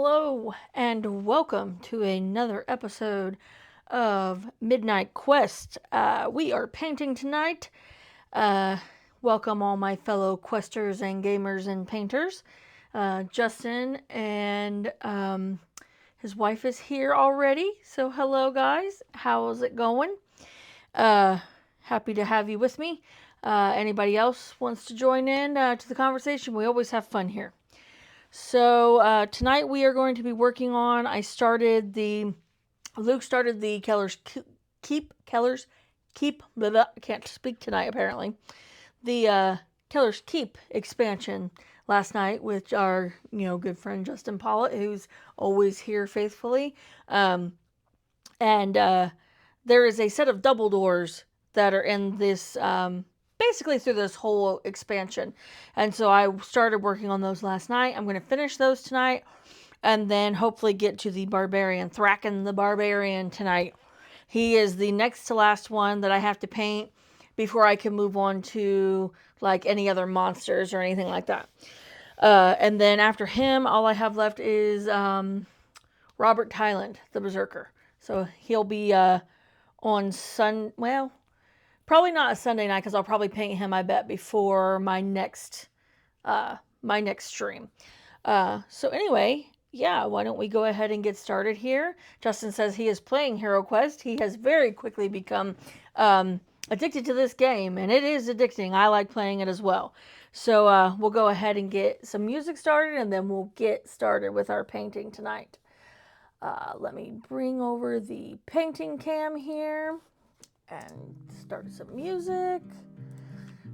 Hello and welcome to another episode of Midnight Quest. We are painting tonight. Uh, Welcome all my fellow questers and gamers and painters. Justin and his wife is here already. So hello guys, how's it going? Happy to have you with me. Anybody else wants to join in to the conversation? We always have fun here. So tonight we are going to be working on, Luke started the Keller's Keep, blah, blah, I can't speak tonight apparently, the Keller's Keep expansion last night with our, good friend Justin Pollitt, who's always here faithfully. And there is a set of double doors that are in this, basically through this whole expansion. And so I started working on those last night. I'm going to finish those tonight and then hopefully get to the Barbarian, Thraken the Barbarian tonight. He is the next to last one that I have to paint before I can move on to like any other monsters or anything like that. And then after him, all I have left is Robert Tyland, the Berserker. So he'll be on probably not a Sunday night because I'll probably paint him, I bet, before my next stream. So anyway, yeah, why don't we go ahead and get started here? Justin says he is playing Hero Quest. He has very quickly become addicted to this game, and it is addicting. I like playing it as well. So we'll go ahead and get some music started, and then we'll get started with our painting tonight. Let me bring over the painting cam here and start some music.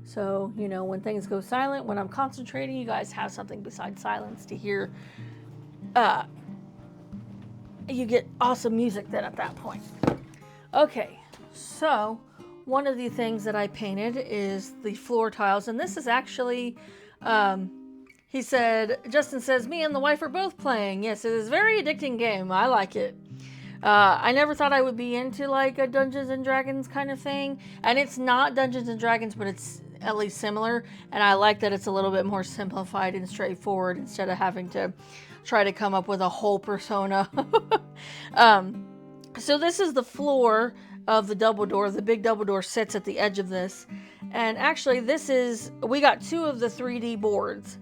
So, when things go silent, when I'm concentrating, you guys have something besides silence to hear. You get awesome music then at that point. Okay, so one of the things that I painted is the floor tiles, and this is actually, Justin says, me and the wife are both playing. Yes, it is a very addicting game. I like it. I never thought I would be into like a Dungeons and Dragons kind of thing. And it's not Dungeons and Dragons, but it's at least similar. And I like that it's a little bit more simplified and straightforward instead of having to try to come up with a whole persona. So this is the floor of the double door. The big double door sits at the edge of this. And actually we got 2 of the 3D boards.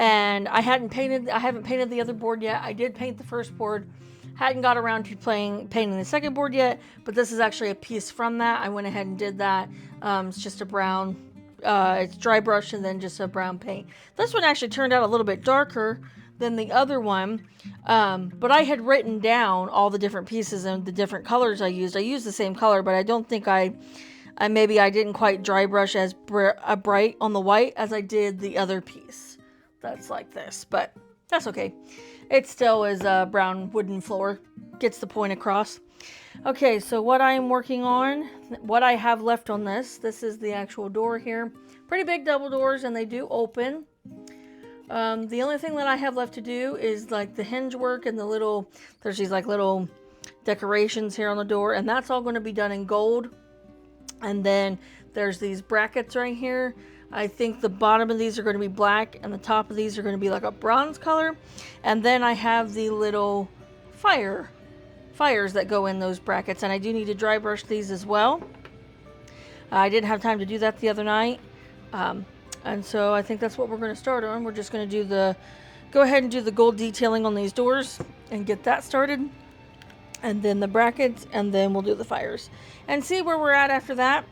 And I haven't painted the other board yet. I did paint the first board. Hadn't got around to painting the second board yet, but this is actually a piece from that. I went ahead and did that. It's just a brown, it's dry brush and then just a brown paint. This one actually turned out a little bit darker than the other one, but I had written down all the different pieces and the different colors I used. I used the same color, but I don't think I didn't quite dry brush as bright on the white as I did the other piece. That's like this, but that's okay. It still is a brown wooden floor. Gets the point across. Okay, so what I am working on, what I have left on this is the actual door here. Pretty big double doors, and they do open. The only thing that I have left to do is like the hinge work and there's these like little decorations here on the door, and that's all going to be done in gold. And then there's these brackets right here. I think the bottom of these are going to be black and the top of these are going to be like a bronze color. And then I have the little fires that go in those brackets, and I do need to dry brush these as well. I didn't have time to do that the other night. And so I think that's what we're going to start on. We're just going to go ahead and do the gold detailing on these doors and get that started. And then the brackets, and then we'll do the fires and see where we're at after that.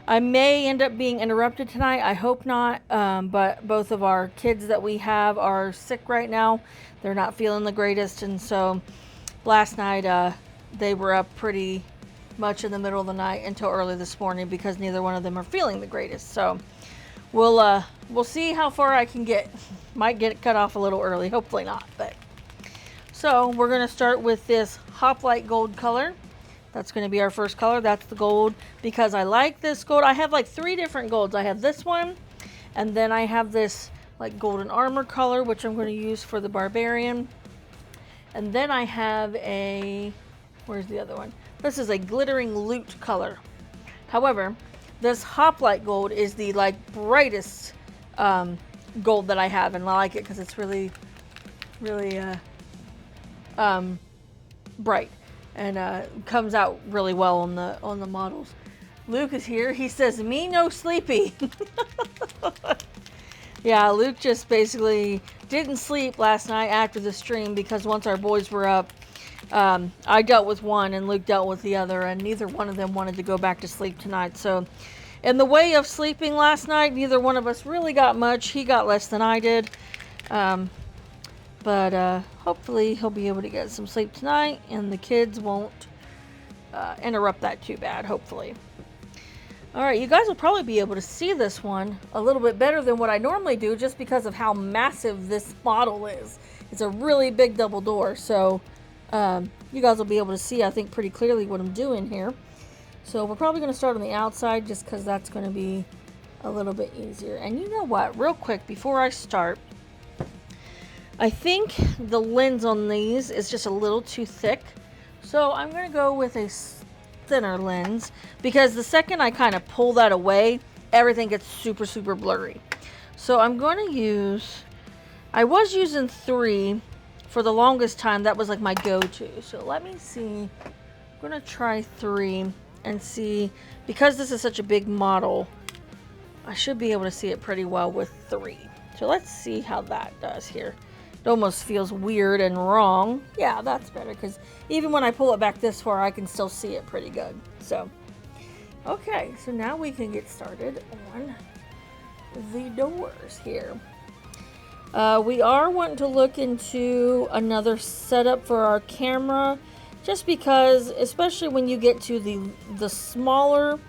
I may end up being interrupted tonight. I hope not. But both of our kids that we have are sick right now. They're not feeling the greatest. And so last night, they were up pretty much in the middle of the night until early this morning because neither one of them are feeling the greatest. So we'll see how far I can get. Might get it cut off a little early. Hopefully not. But so we're going to start with this Hoplite gold color. That's going to be our first color. That's the gold because I like this gold. I have like 3 different golds. I have this one, and then I have this like golden armor color, which I'm going to use for the Barbarian. And then I have where's the other one? This is a glittering loot color. However, this Hoplite gold is the like brightest gold that I have, and I like it because it's really really bright, and comes out really well on the models. Luke is here. He says, "Me no sleepy." Yeah, Luke just basically didn't sleep last night after the stream because once our boys were up, I dealt with one and Luke dealt with the other, and neither one of them wanted to go back to sleep tonight. So, in the way of sleeping last night, neither one of us really got much. He got less than I did. But hopefully he'll be able to get some sleep tonight, and the kids won't interrupt that too bad, hopefully. Alright, you guys will probably be able to see this one a little bit better than what I normally do just because of how massive this model is. It's a really big double door, so you guys will be able to see, I think, pretty clearly what I'm doing here. So we're probably going to start on the outside just because that's going to be a little bit easier. And you know what? Real quick, before I start, I think the lens on these is just a little too thick. So I'm going to go with a thinner lens because the second I kind of pull that away, everything gets super blurry. So I'm going to use, I was using 3 for the longest time. That was like my go-to. So let me see. I'm going to try 3 and see, because this is such a big model, I should be able to see it pretty well with 3. So let's see how that does here. It almost feels weird and wrong. Yeah, that's better because even when I pull it back this far, I can still see it pretty good. So, okay, so now we can get started on the doors here. We are wanting to look into another setup for our camera, just because, especially when you get to the smaller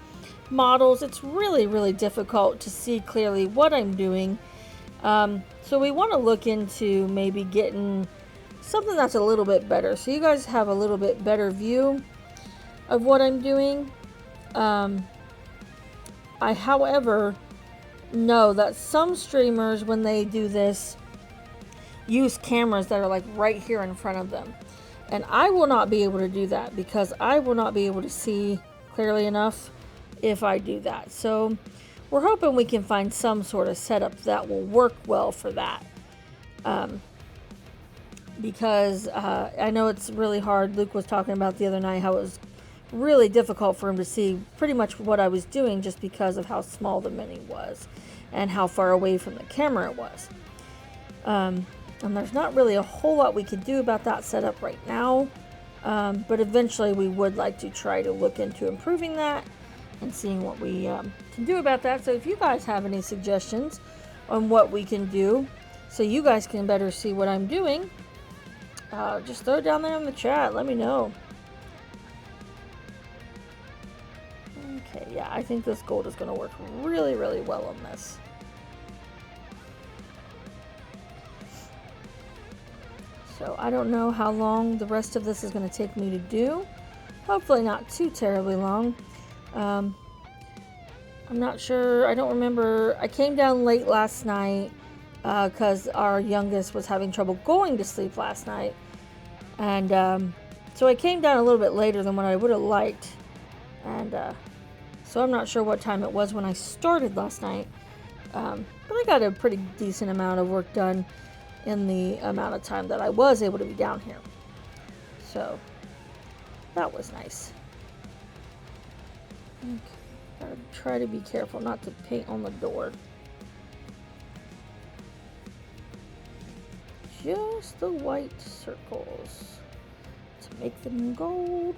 models, it's really difficult to see clearly what I'm doing. So we want to look into maybe getting something that's a little bit better, so you guys have a little bit better view of what I'm doing. I, however, know that some streamers, when they do this, use cameras that are like right here in front of them. And I will not be able to do that because I will not be able to see clearly enough if I do that. So we're hoping we can find some sort of setup that will work well for that. Because I know it's really hard. Luke was talking about the other night how it was really difficult for him to see pretty much what I was doing just because of how small the mini was and how far away from the camera it was. And there's not really a whole lot we can do about that setup right now. But eventually we would like to try to look into improving that and seeing what we can do about that. So if you guys have any suggestions on what we can do so you guys can better see what I'm doing, just throw it down there in the chat. Let me know. Okay, yeah, I think this gold is going to work really well on this. So I don't know how long the rest of this is going to take me to do. Hopefully not too terribly long. I'm not sure. I don't remember. I came down late last night because our youngest was having trouble going to sleep last night. And so I came down a little bit later than what I would have liked. And so I'm not sure what time it was when I started last night. But I got a pretty decent amount of work done in the amount of time that I was able to be down here. So that was nice. Okay. Gotta try to be careful not to paint on the door. Just the white circles to make them gold.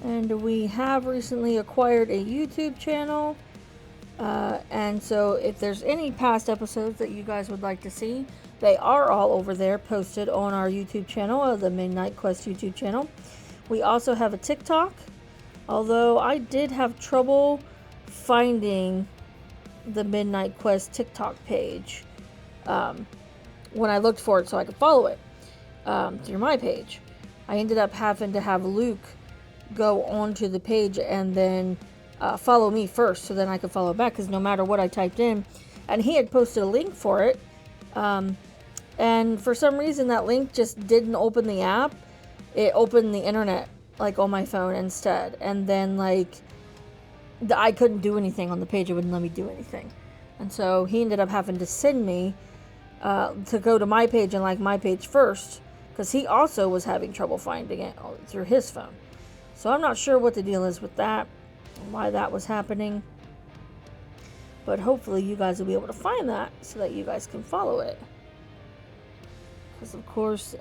And we have recently acquired a YouTube channel. And so if there's any past episodes that you guys would like to see, they are all over there posted on our YouTube channel, the Midnight Quest YouTube channel. We also have a TikTok, although I did have trouble finding the Midnight Quest TikTok page when I looked for it so I could follow it through my page. I ended up having to have Luke go onto the page and then follow me first so then I could follow back, because no matter what I typed in, and he had posted a link for it, and for some reason that link just didn't open the app. It opened the internet like on my phone instead, and then like I couldn't do anything on the page. It wouldn't let me do anything, and so he ended up having to send me to go to my page and like my page first, because he also was having trouble finding it through his phone. So I'm not sure what the deal is with that, and why that was happening, but hopefully you guys will be able to find that so that you guys can follow it. Because of course,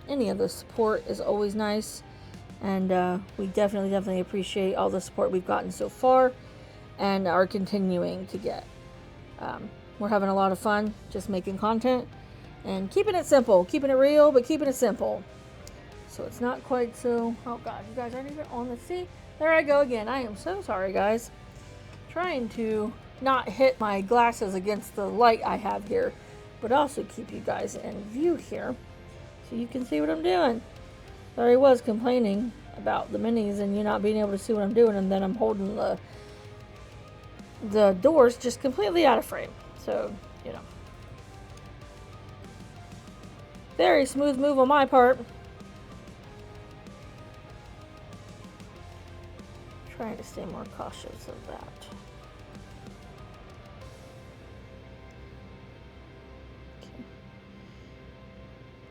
any of the support is always nice, and we definitely appreciate all the support we've gotten so far and are continuing to get. We're having a lot of fun just making content and keeping it simple, keeping it real, but keeping it simple. So it's not quite so... Oh God, you guys aren't even on the sea. There I go again. I am so sorry, guys. Trying to not hit my glasses against the light I have here, but also keep you guys in view here so you can see what I'm doing. There he was complaining about the minis and you not being able to see what I'm doing, and then I'm holding the doors just completely out of frame. So, you know. Very smooth move on my part. Trying to stay more cautious of that. Okay.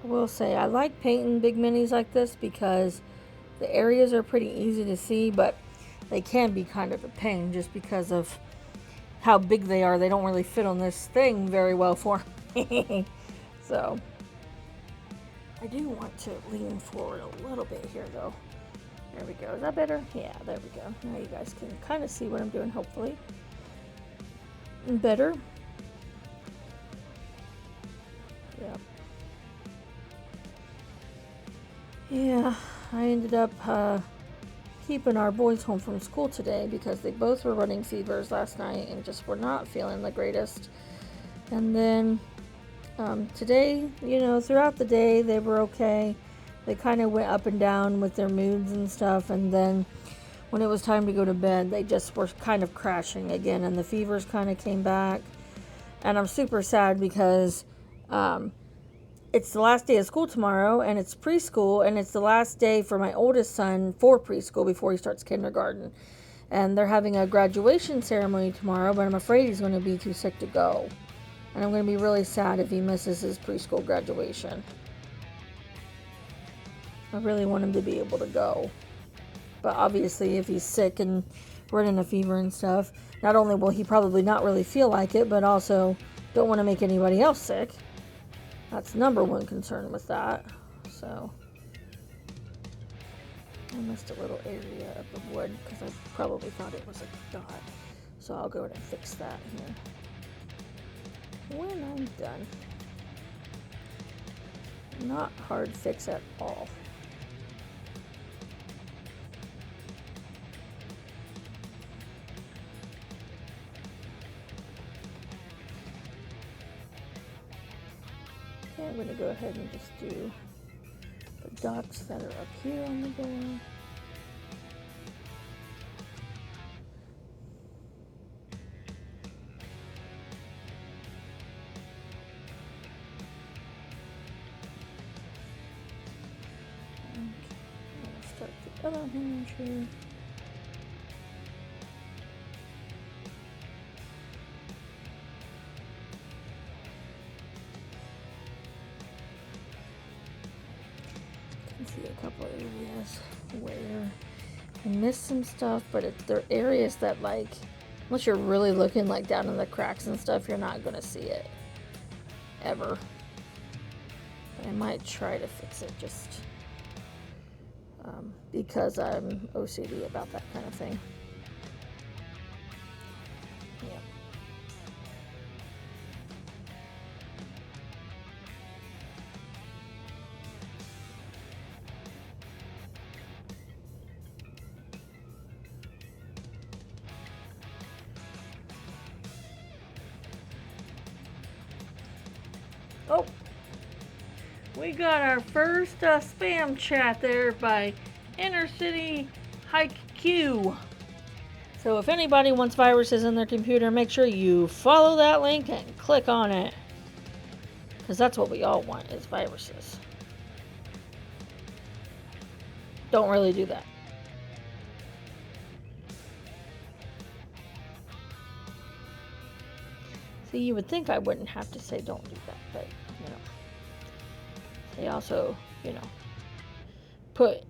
I will say I like painting big minis like this because the areas are pretty easy to see, but they can be kind of a pain just because of how big they are. They don't really fit on this thing very well for me. So I do want to lean forward a little bit here though. There we go. Is that better? Yeah, there we go. Now you guys can kind of see what I'm doing, hopefully. Better. Yeah. Yeah, I ended up keeping our boys home from school today because they both were running fevers last night and just were not feeling the greatest. And then today, you know, throughout the day they were okay. They kind of went up and down with their moods and stuff, and then when it was time to go to bed, they just were kind of crashing again, and the fevers kind of came back. And I'm super sad because it's the last day of school tomorrow, and it's preschool, and it's the last day for my oldest son for preschool before he starts kindergarten. And they're having a graduation ceremony tomorrow, but I'm afraid he's going to be too sick to go. And I'm going to be really sad if he misses his preschool graduation. I really want him to be able to go. But obviously, if he's sick and running a fever and stuff, not only will he probably not really feel like it, but also don't want to make anybody else sick. That's number one concern with that. So I missed a little area of the wood because I probably thought it was a dot. So I'll go ahead and fix that here when I'm done. Not hard fix at all. Okay, I'm going to go ahead and just do the dots that are up here on the door. Start the other hinge here. You can see a couple areas where I missed some stuff, but they're areas that, like, unless you're really looking like down in the cracks and stuff, you're not gonna see it ever. But I might try to fix it just because I'm OCD about that kind of thing. Yeah. Oh, we got our first spam chat there by Inner City Hike Q. So if anybody wants viruses in their computer, make sure you follow that link and click on it, because that's what we all want, is viruses. Don't really do that. See, you would think I wouldn't have to say don't do that, but, you know. They also, you know, put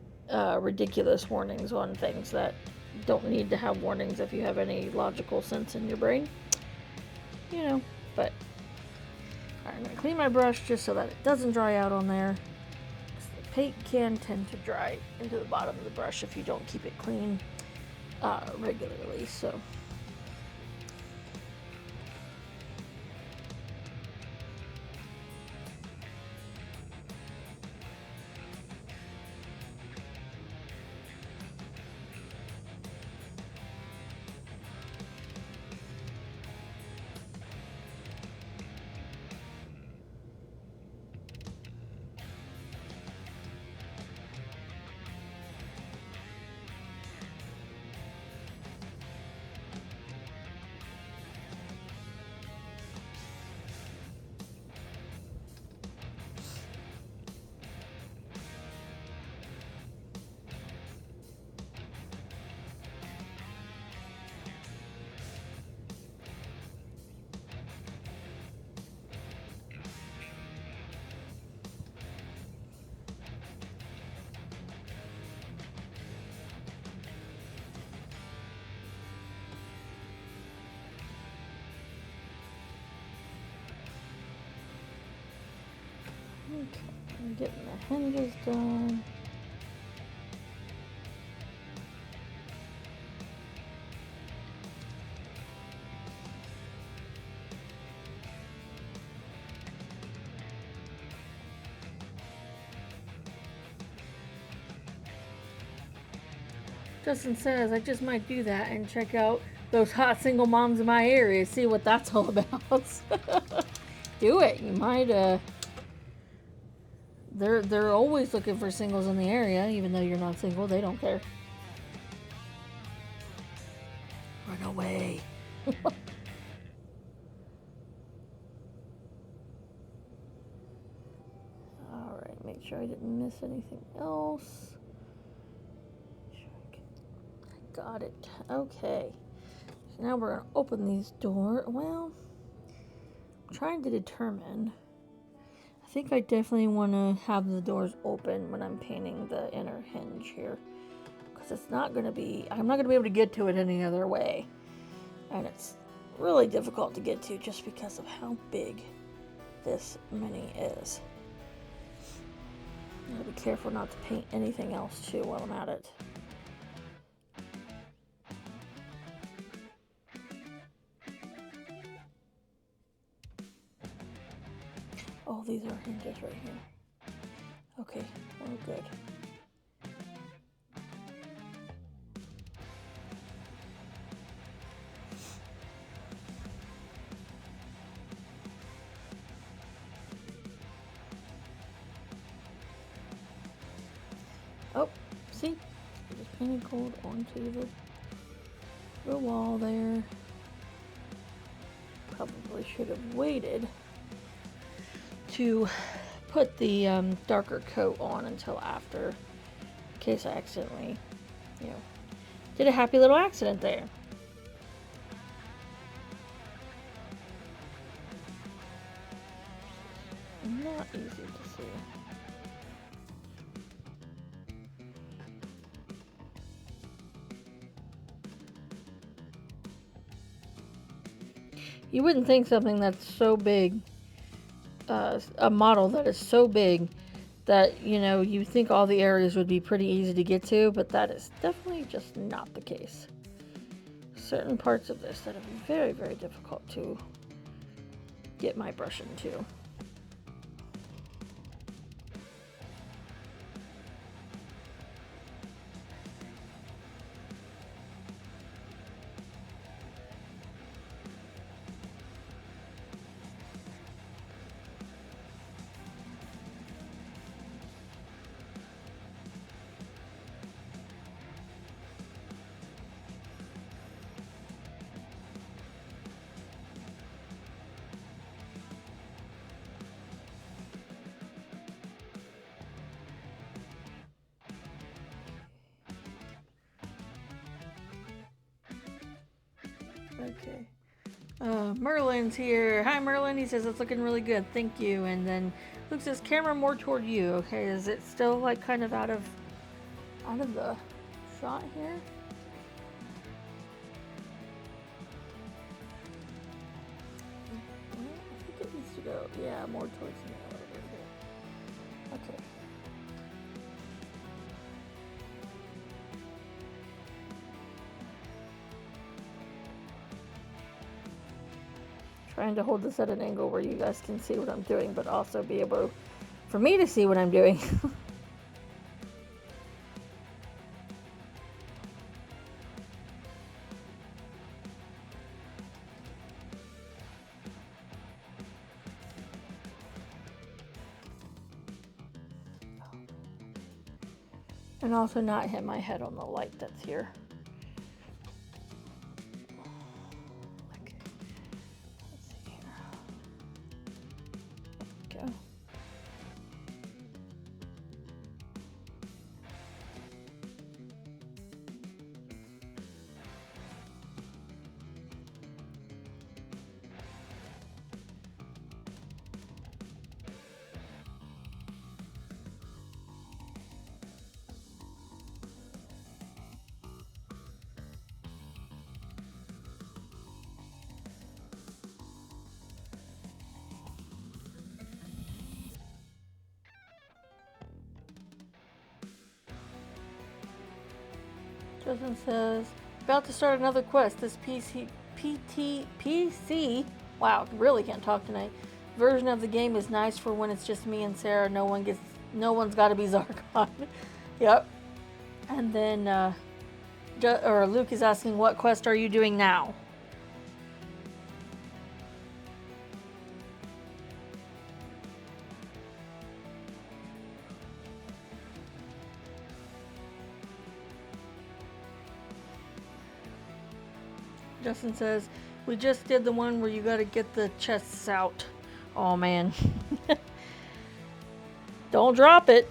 ridiculous warnings on things that don't need to have warnings if you have any logical sense in your brain. You know, but I'm going to clean my brush just so that it doesn't dry out on there. The paint can tend to dry into the bottom of the brush if you don't keep it clean regularly, so... Okay, I'm getting the hinges done. Justin says I just might do that and check out those hot single moms in my area, see what that's all about. Do it. You might they're always looking for singles in the area, even though you're not single, they don't care. Run away. Alright, make sure I didn't miss anything else. Got it. Okay. So now we're going to open these doors. Well, I'm trying to determine. I think I definitely want to have the doors open when I'm painting the inner hinge here. Because it's not going to be... I'm not going to be able to get to it any other way. And it's really difficult to get to just because of how big this mini is. I gotta be careful not to paint anything else too while I'm at it. Oh, these are hinges right here. Okay, we're good. Oh, see? I just painted gold onto the wall there. Probably should have waited to put the darker coat on until after, in case I accidentally, you know, did a happy little accident there. Not easy to see. You wouldn't think something that's so big, a model that is so big that, you know, you think all the areas would be pretty easy to get to, but that is definitely just not the case. Certain parts of this that are very, very difficult to get my brush into. Okay, Merlin's here. Hi, Merlin. He says it's looking really good. Thank you. And then Luke says camera more toward you. Okay, is it still like kind of out of the shot here? I think it needs to go, yeah, more towards me a little bit here. Okay. Trying to hold this at an angle where you guys can see what I'm doing, but also be able for me to see what I'm doing. And also not hit my head on the light that's here. Okay. Let's see here. There we go. Justin says, about to start another quest. This PC, wow, really can't talk tonight. Version of the game is nice for when it's just me and Sarah. No one's got to be Zarkon. Yep. And then, Luke is asking, what quest are you doing now? Justin says, we just did the one where you gotta get the chests out. Oh man. Don't drop it.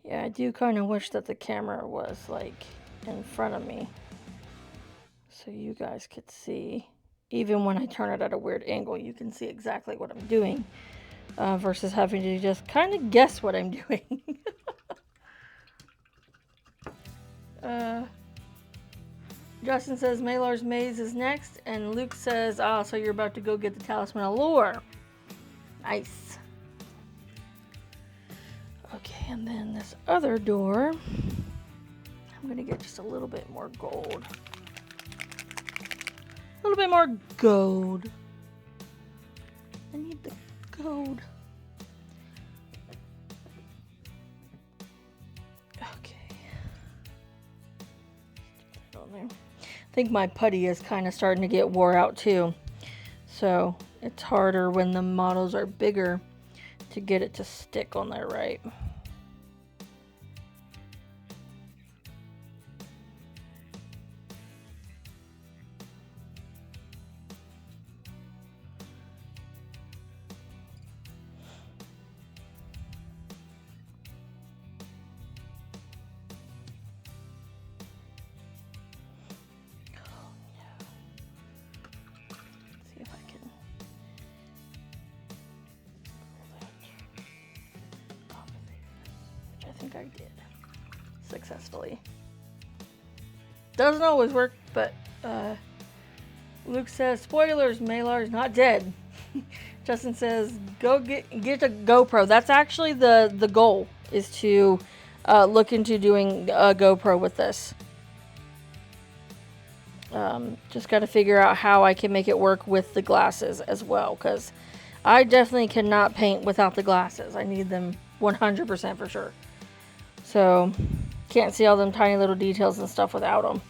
Yeah, I do kind of wish that the camera was like in front of me so you guys could see. Even when I turn it at a weird angle, you can see exactly what I'm doing versus having to just kind of guess what I'm doing. Justin says Malar's Maze is next, and Luke says, so you're about to go get the Talisman of Lore. Nice. Okay, and then this other door, I'm gonna get just a little bit more gold. A little bit more gold. I need the gold. Okay. Stick that on there. I think my putty is kind of starting to get wore out too. So it's harder when the models are bigger to get it to stick on there right. I did successfully. Doesn't always work, but Luke says, spoilers, Malar's not dead. Justin says, go get a GoPro. That's actually the goal, is to look into doing a GoPro with this. Just got to figure out how I can make it work with the glasses as well, because I definitely cannot paint without the glasses. I need them 100% for sure. So, can't see all them tiny little details and stuff without them.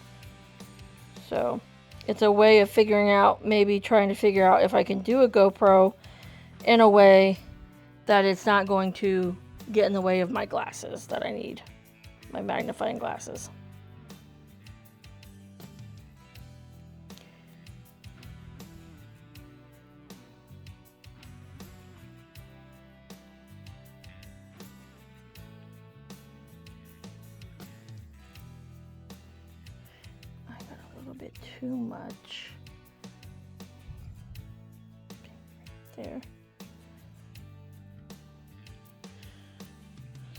So, it's a way of figuring out, maybe trying to figure out if I can do a GoPro in a way that it's not going to get in the way of my glasses that I need. My magnifying glasses. I got a little bit too much. There.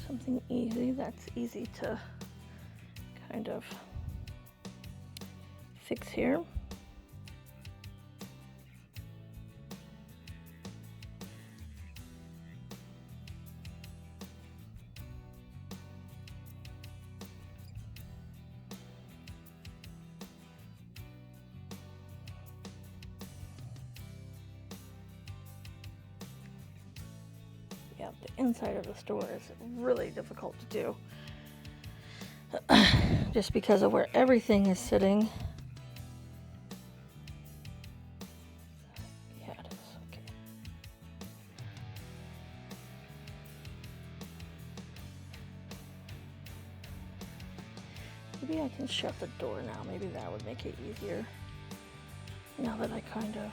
Something easy that's easy to kind of fix here. Yeah, the inside of the store is really difficult to do. Just because of where everything is sitting. Yeah, it is. Okay. Maybe I can shut the door now. Maybe that would make it easier. Now that I kind of...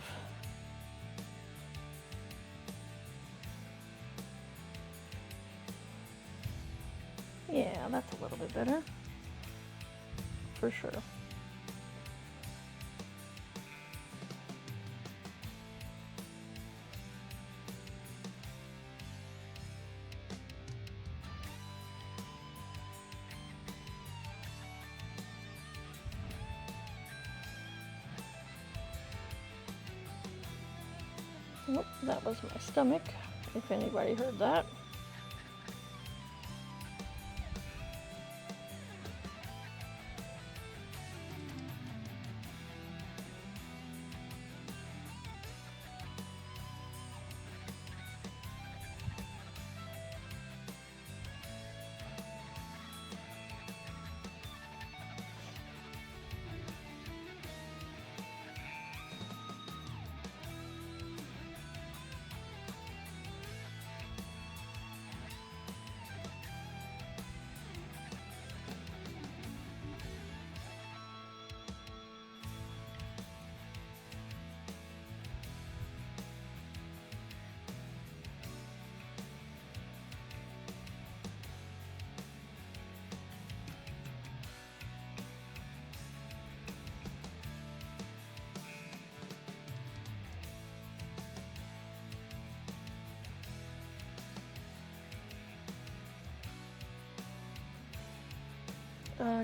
Yeah, that's a little bit better. For sure. Oh, that was my stomach, if anybody heard that.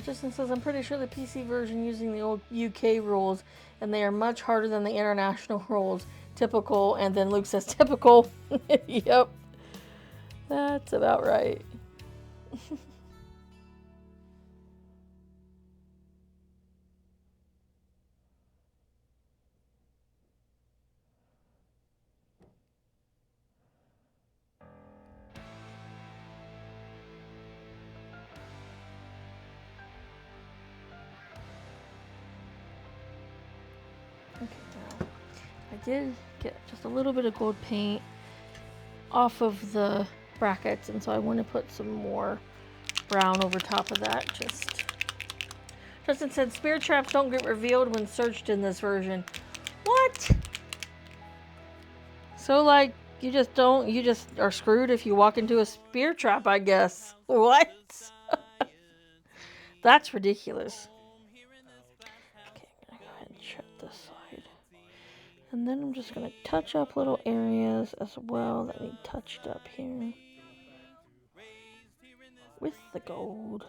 Justin says, I'm pretty sure the PC version using the old UK rules, and they are much harder than the international rules. Typical, and then Luke says, typical. Yep. That's about right. Okay, now I did get just a little bit of gold paint off of the brackets, and so I want to put some more brown over top of that. Justin said spear traps don't get revealed when searched in this version. What? So like you just are screwed if you walk into a spear trap, I guess. What? That's ridiculous. Okay, I'm gonna go ahead and shut this side. And then I'm just gonna touch up little areas as well that need touched up here. With the gold.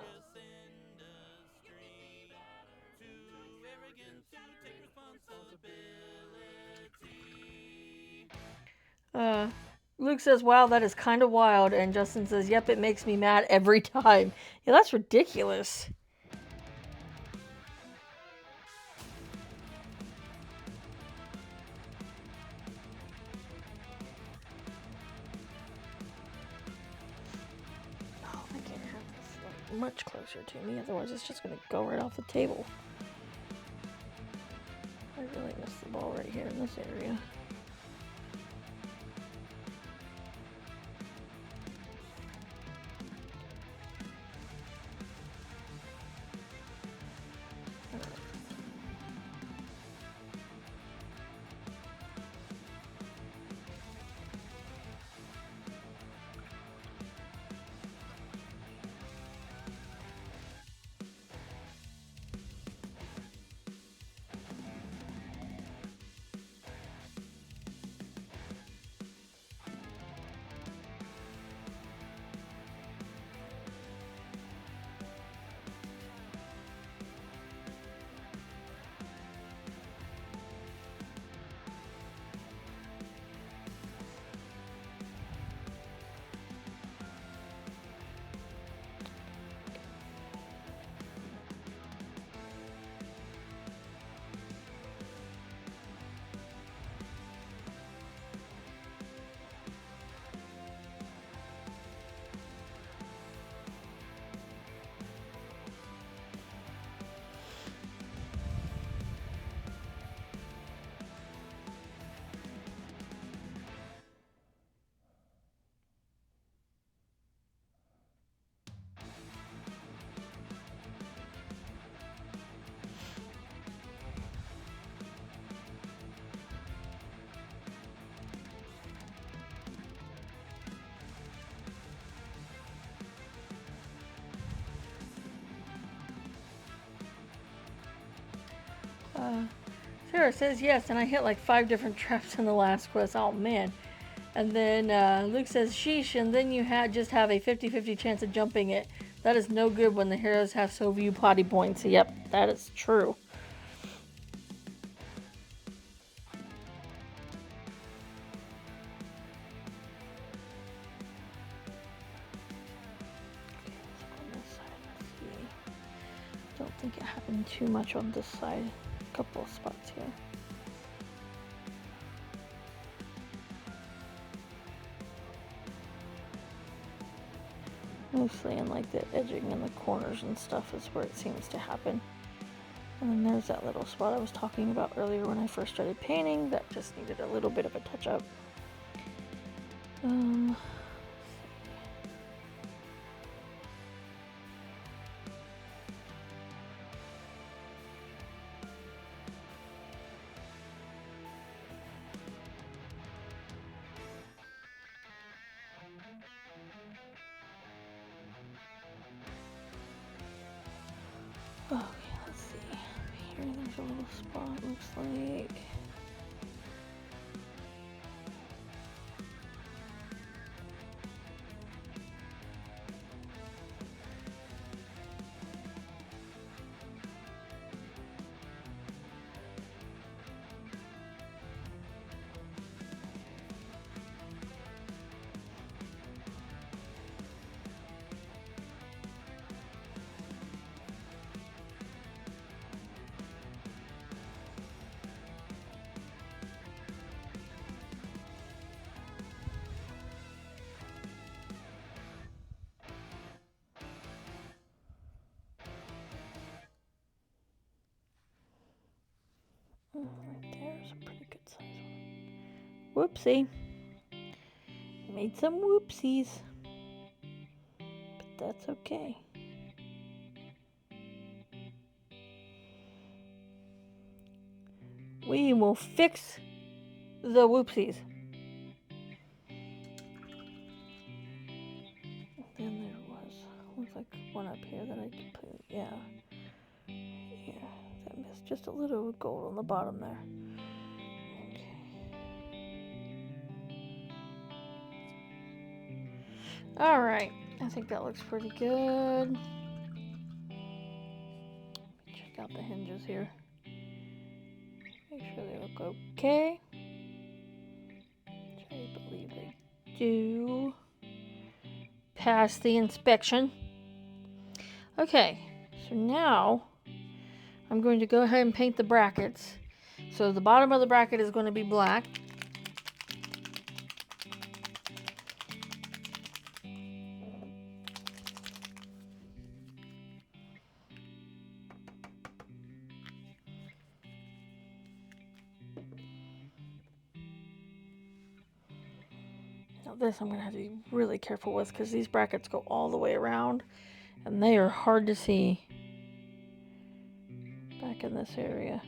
Luke says, wow, that is kind of wild. And Justin says, yep, it makes me mad every time. Yeah, that's ridiculous. much closer to me, otherwise it's just going to go right off the table. I really missed the ball right here in this area. Sarah says yes, and I hit like 5 different traps in the last quest. Oh man. And then Luke says sheesh, and then you just have a 50-50 chance of jumping it. That is no good when the heroes have so few potty points. Yep, that is true. Don't think it happened too much on this side. A couple of spots here. Mostly in like the edging and the corners and stuff is where it seems to happen. And then there's that little spot I was talking about earlier when I first started painting that just needed a little bit of a touch up. Okay, let's see. Here there's a little spot, looks like. Right there's a pretty good size one. Whoopsie. Made some whoopsies. But that's okay. We will fix the whoopsies. Then there looks like one up here that I could put, yeah. That missed just a little gold on the bottom there. Okay. Alright, I think that looks pretty good. Check out the hinges here. Make sure they look okay. Which I believe they do. Pass the inspection. Okay, so now I'm going to go ahead and paint the brackets. So the bottom of the bracket is going to be black. Now this I'm going to have to be really careful with because these brackets go all the way around and they are hard to see back in this area.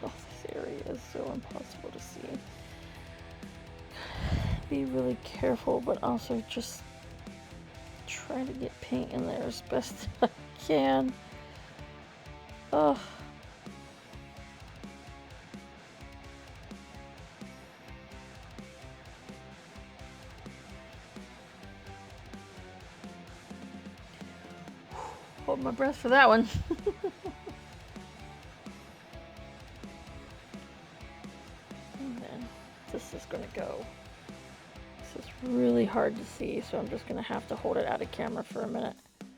Oh, this area is so impossible to see. Be really careful, but also just try to get paint in there as best I can. Ugh. Hold my breath for that one. And then this is going to go. This is really hard to see, so I'm just going to have to hold it out of camera for a minute to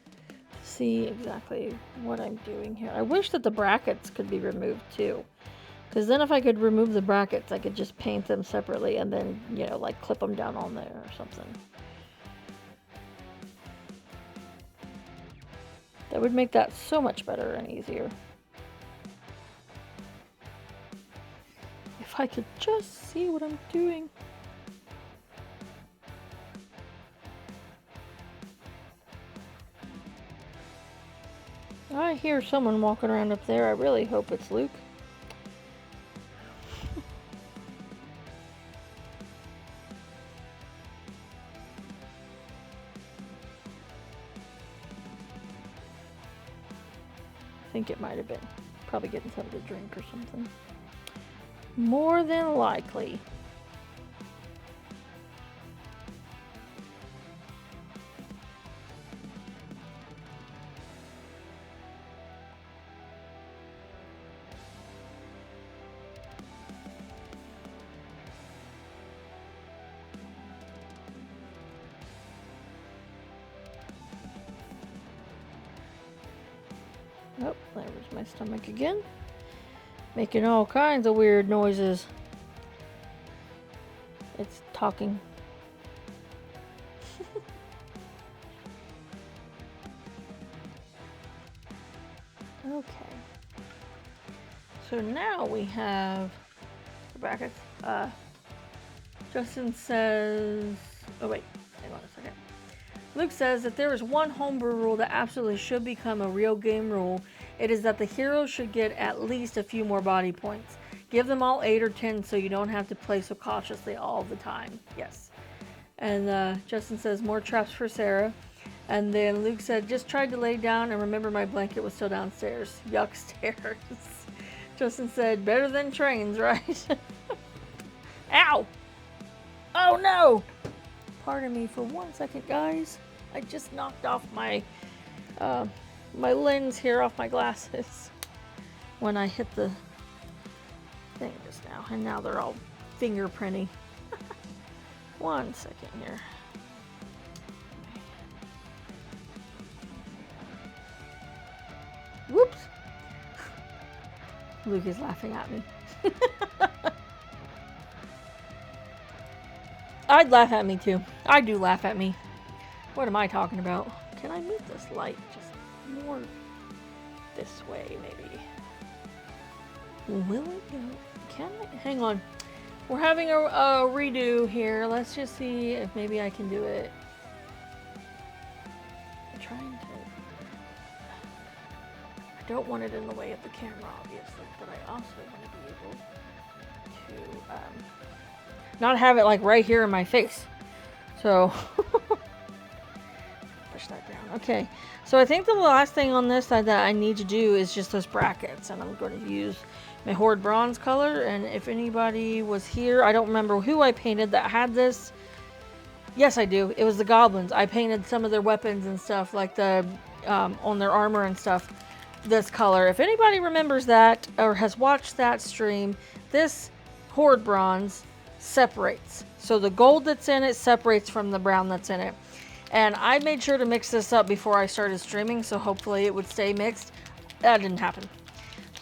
see exactly what I'm doing here. I wish that the brackets could be removed too, because then if I could remove the brackets, I could just paint them separately and then, you know, like clip them down on there or something. That would make that so much better and easier. If I could just see what I'm doing. I hear someone walking around up there. I really hope it's Luke. I think it might have been. Probably getting something to drink or something. More than likely. Oh, there was my stomach again. Making all kinds of weird noises. It's talking. Okay. So now we have the brackets. Justin says, oh wait, hang on a second. Luke says that there is one homebrew rule that absolutely should become a real game rule. It is that the heroes should get at least a few more body points. Give them all 8 or 10 so you don't have to play so cautiously all the time. Yes. And Justin says, more traps for Sarah. And then Luke said, just tried to lay down and remember my blanket was still downstairs. Yuck stairs. Justin said, better than trains, right? Ow! Oh no! Pardon me for 1 second, guys. I just knocked off my my lens here off my glasses when I hit the thing just now, and now they're all fingerprinty. 1 second here. Whoops! Luke is laughing at me. I'd laugh at me too. I do laugh at me. What am I talking about? Can I move this light just more this way, maybe? Will it go? Can I? Hang on. We're having a redo here. Let's just see if maybe I can do it trying to... I don't want it in the way of the camera, obviously, but I also want to be able to not have it like right here in my face. So push that down. Okay, so I think the last thing on this side that I need to do is just those brackets, and I'm going to use my Horde Bronze color. And if anybody was here, I don't remember who I painted that had this. Yes, I do. It was the goblins. I painted some of their weapons and stuff, like the on their armor and stuff, this color. If anybody remembers that or has watched that stream, this Horde Bronze separates. So the gold that's in it separates from the brown that's in it. And I made sure to mix this up before I started streaming, so hopefully it would stay mixed. That didn't happen.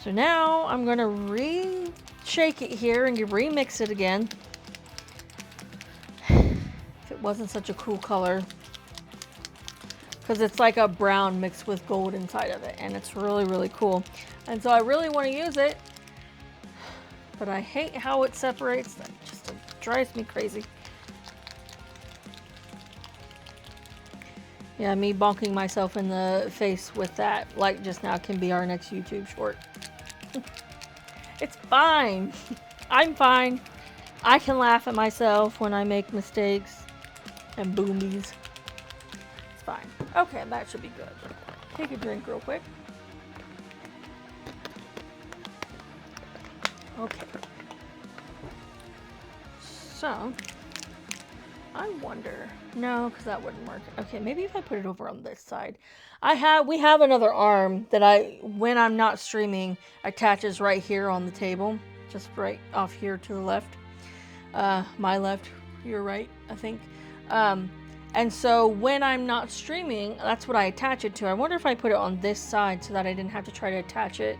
So now I'm going to re-shake it here and remix it again. If it wasn't such a cool color. Because it's like a brown mixed with gold inside of it. And it's really, really cool. And so I really want to use it. But I hate how it separates. That just drives me crazy. Yeah, me bonking myself in the face with that like just now can be our next YouTube short. It's fine. I'm fine. I can laugh at myself when I make mistakes and boomies. It's fine. Okay, that should be good. Take a drink real quick. Okay. So, I wonder. No, because that wouldn't work. Okay, maybe if I put it over on this side. We have another arm that when I'm not streaming, attaches right here on the table. Just right off here to the left. My left, your right, I think. And so when I'm not streaming, that's what I attach it to. I wonder if I put it on this side so that I didn't have to try to attach it.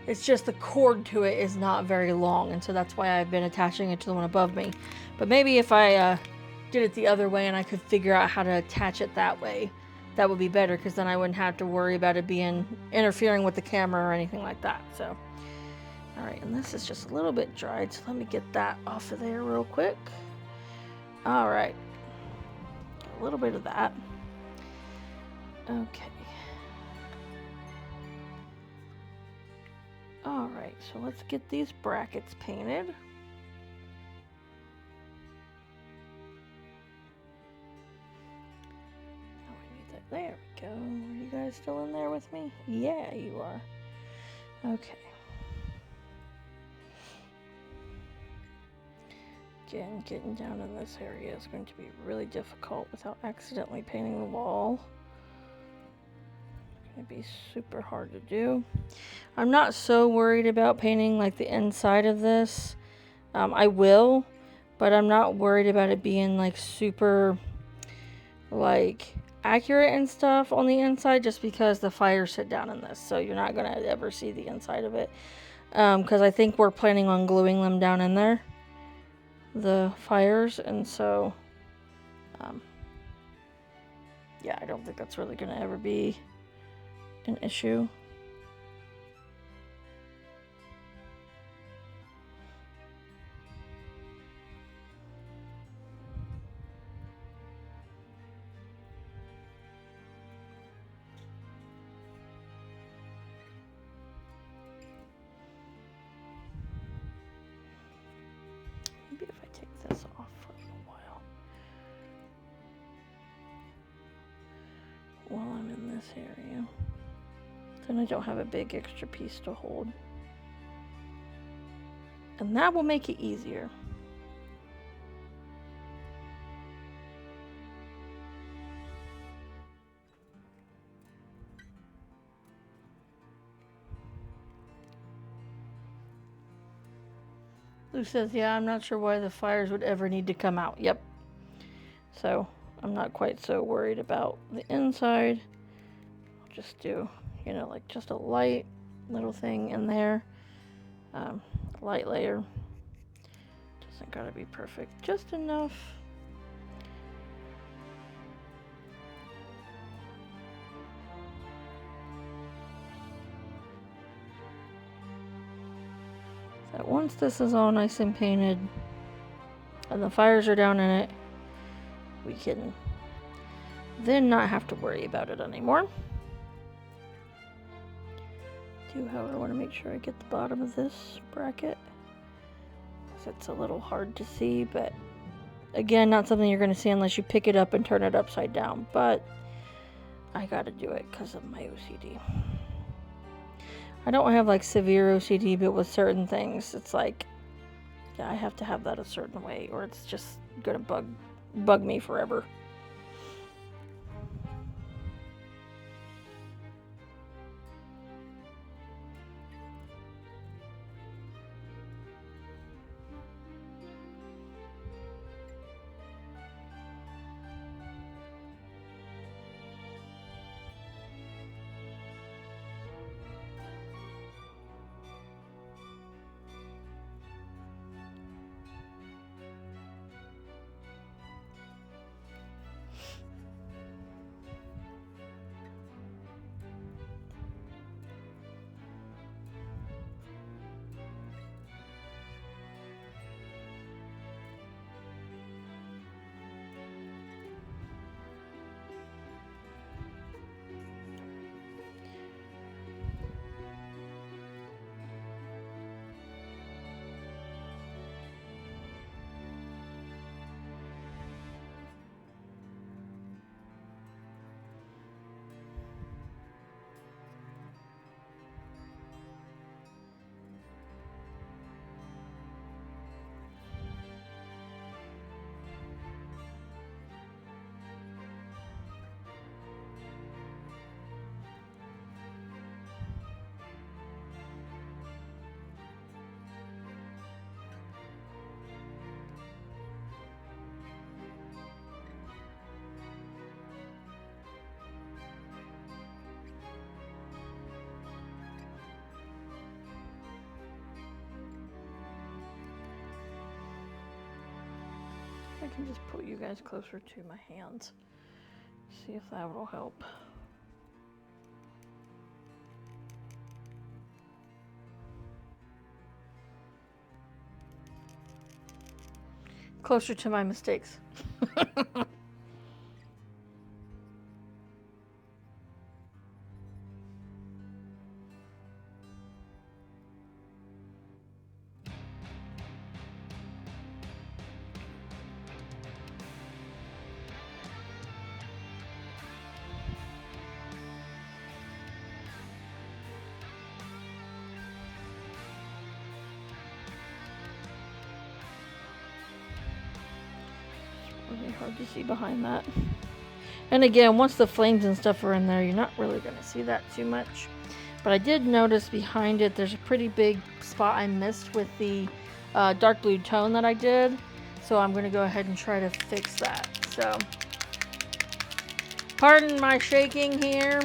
It's just the cord to it is not very long, and so that's why I've been attaching it to the one above me. But maybe if I did it the other way and I could figure out how to attach it that way, that would be better, because then I wouldn't have to worry about it interfering with the camera or anything like that. So, all right, and this is just a little bit dried, so let me get that off of there real quick. All right, a little bit of that. Okay. All right, so let's get these brackets painted. There we go. Are you guys still in there with me? Yeah, you are. Okay. Again, getting down in this area is going to be really difficult without accidentally painting the wall. It's going to be super hard to do. I'm not so worried about painting like the inside of this. I will, but I'm not worried about it being like super like accurate and stuff on the inside, just because the fires sit down in this, so you're not gonna ever see the inside of it, because I think we're planning on gluing them down in there, the fires, and so yeah, I don't think that's really gonna ever be an issue. This off for a little while I'm in this area. Then I don't have a big extra piece to hold. And that will make it easier. Lou says, yeah, I'm not sure why the fires would ever need to come out. Yep. So I'm not quite so worried about the inside. I'll just do, you know, like just a light little thing in there. Light layer. Doesn't gotta be perfect. Just enough. That once this is all nice and painted and the fires are down in it, we can then not have to worry about it anymore. However, I want to make sure I get the bottom of this bracket, because it's a little hard to see, but again, not something you're going to see unless you pick it up and turn it upside down, but I got to do it because of my OCD. I don't have like severe OCD, but with certain things, it's like, yeah, I have to have that a certain way, or it's just going to bug me forever. I can just put you guys closer to my hands. See if that will help. Closer to my mistakes. Really hard to see behind that. And again, once the flames and stuff are in there, you're not really going to see that too much. But I did notice behind it, there's a pretty big spot I missed with the dark blue tone that I did. So I'm going to go ahead and try to fix that. So, pardon my shaking here.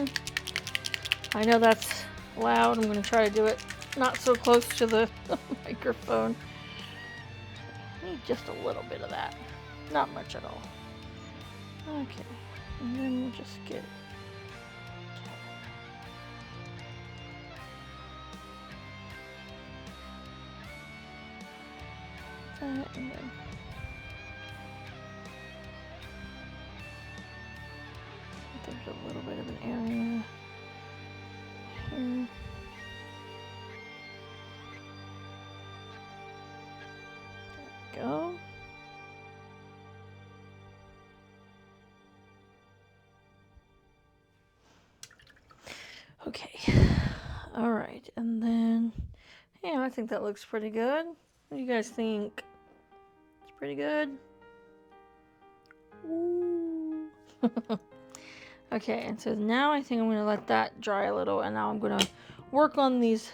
I know that's loud. I'm going to try to do it not so close to the microphone. Need just a little bit of that. Not much at all. Okay, and then we'll just get that, and then there's a little bit of an area here. There we go. Okay, all right, and then, yeah, I think that looks pretty good. What do you guys think? It's pretty good. Ooh. Okay, and so now I think I'm going to let that dry a little, and now I'm going to work on these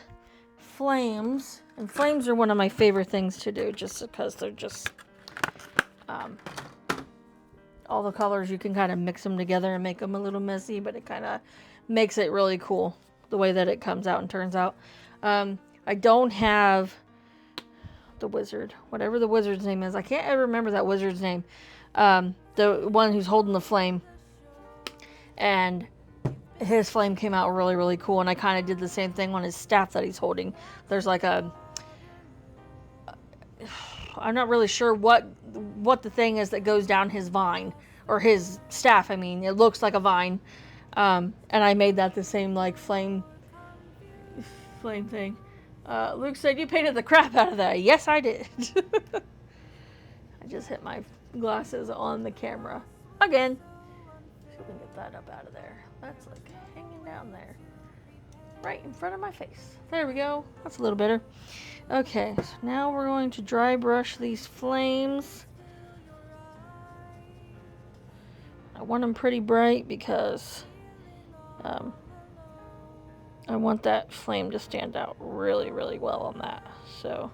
flames. And flames are one of my favorite things to do, just because they're just, all the colors, you can kind of mix them together and make them a little messy, but it kind of makes it really cool the way that it comes out and turns out. I don't have the wizard, whatever the wizard's name is. I can't ever remember that wizard's name. The one who's holding the flame, and his flame came out really, really cool. And I kind of did the same thing on his staff that he's holding. There's like a, I'm not really sure what the thing is that goes down his vine, or his staff, I mean. It looks like a vine. And I made that the same, like, flame thing. Luke said, you painted the crap out of that. Yes, I did. I just hit my glasses on the camera. Again. See if we can get that up out of there. That's, like, hanging down there. Right in front of my face. There we go. That's a little better. Okay, so now we're going to dry brush these flames. I want them pretty bright because I want that flame to stand out really, really well on that. So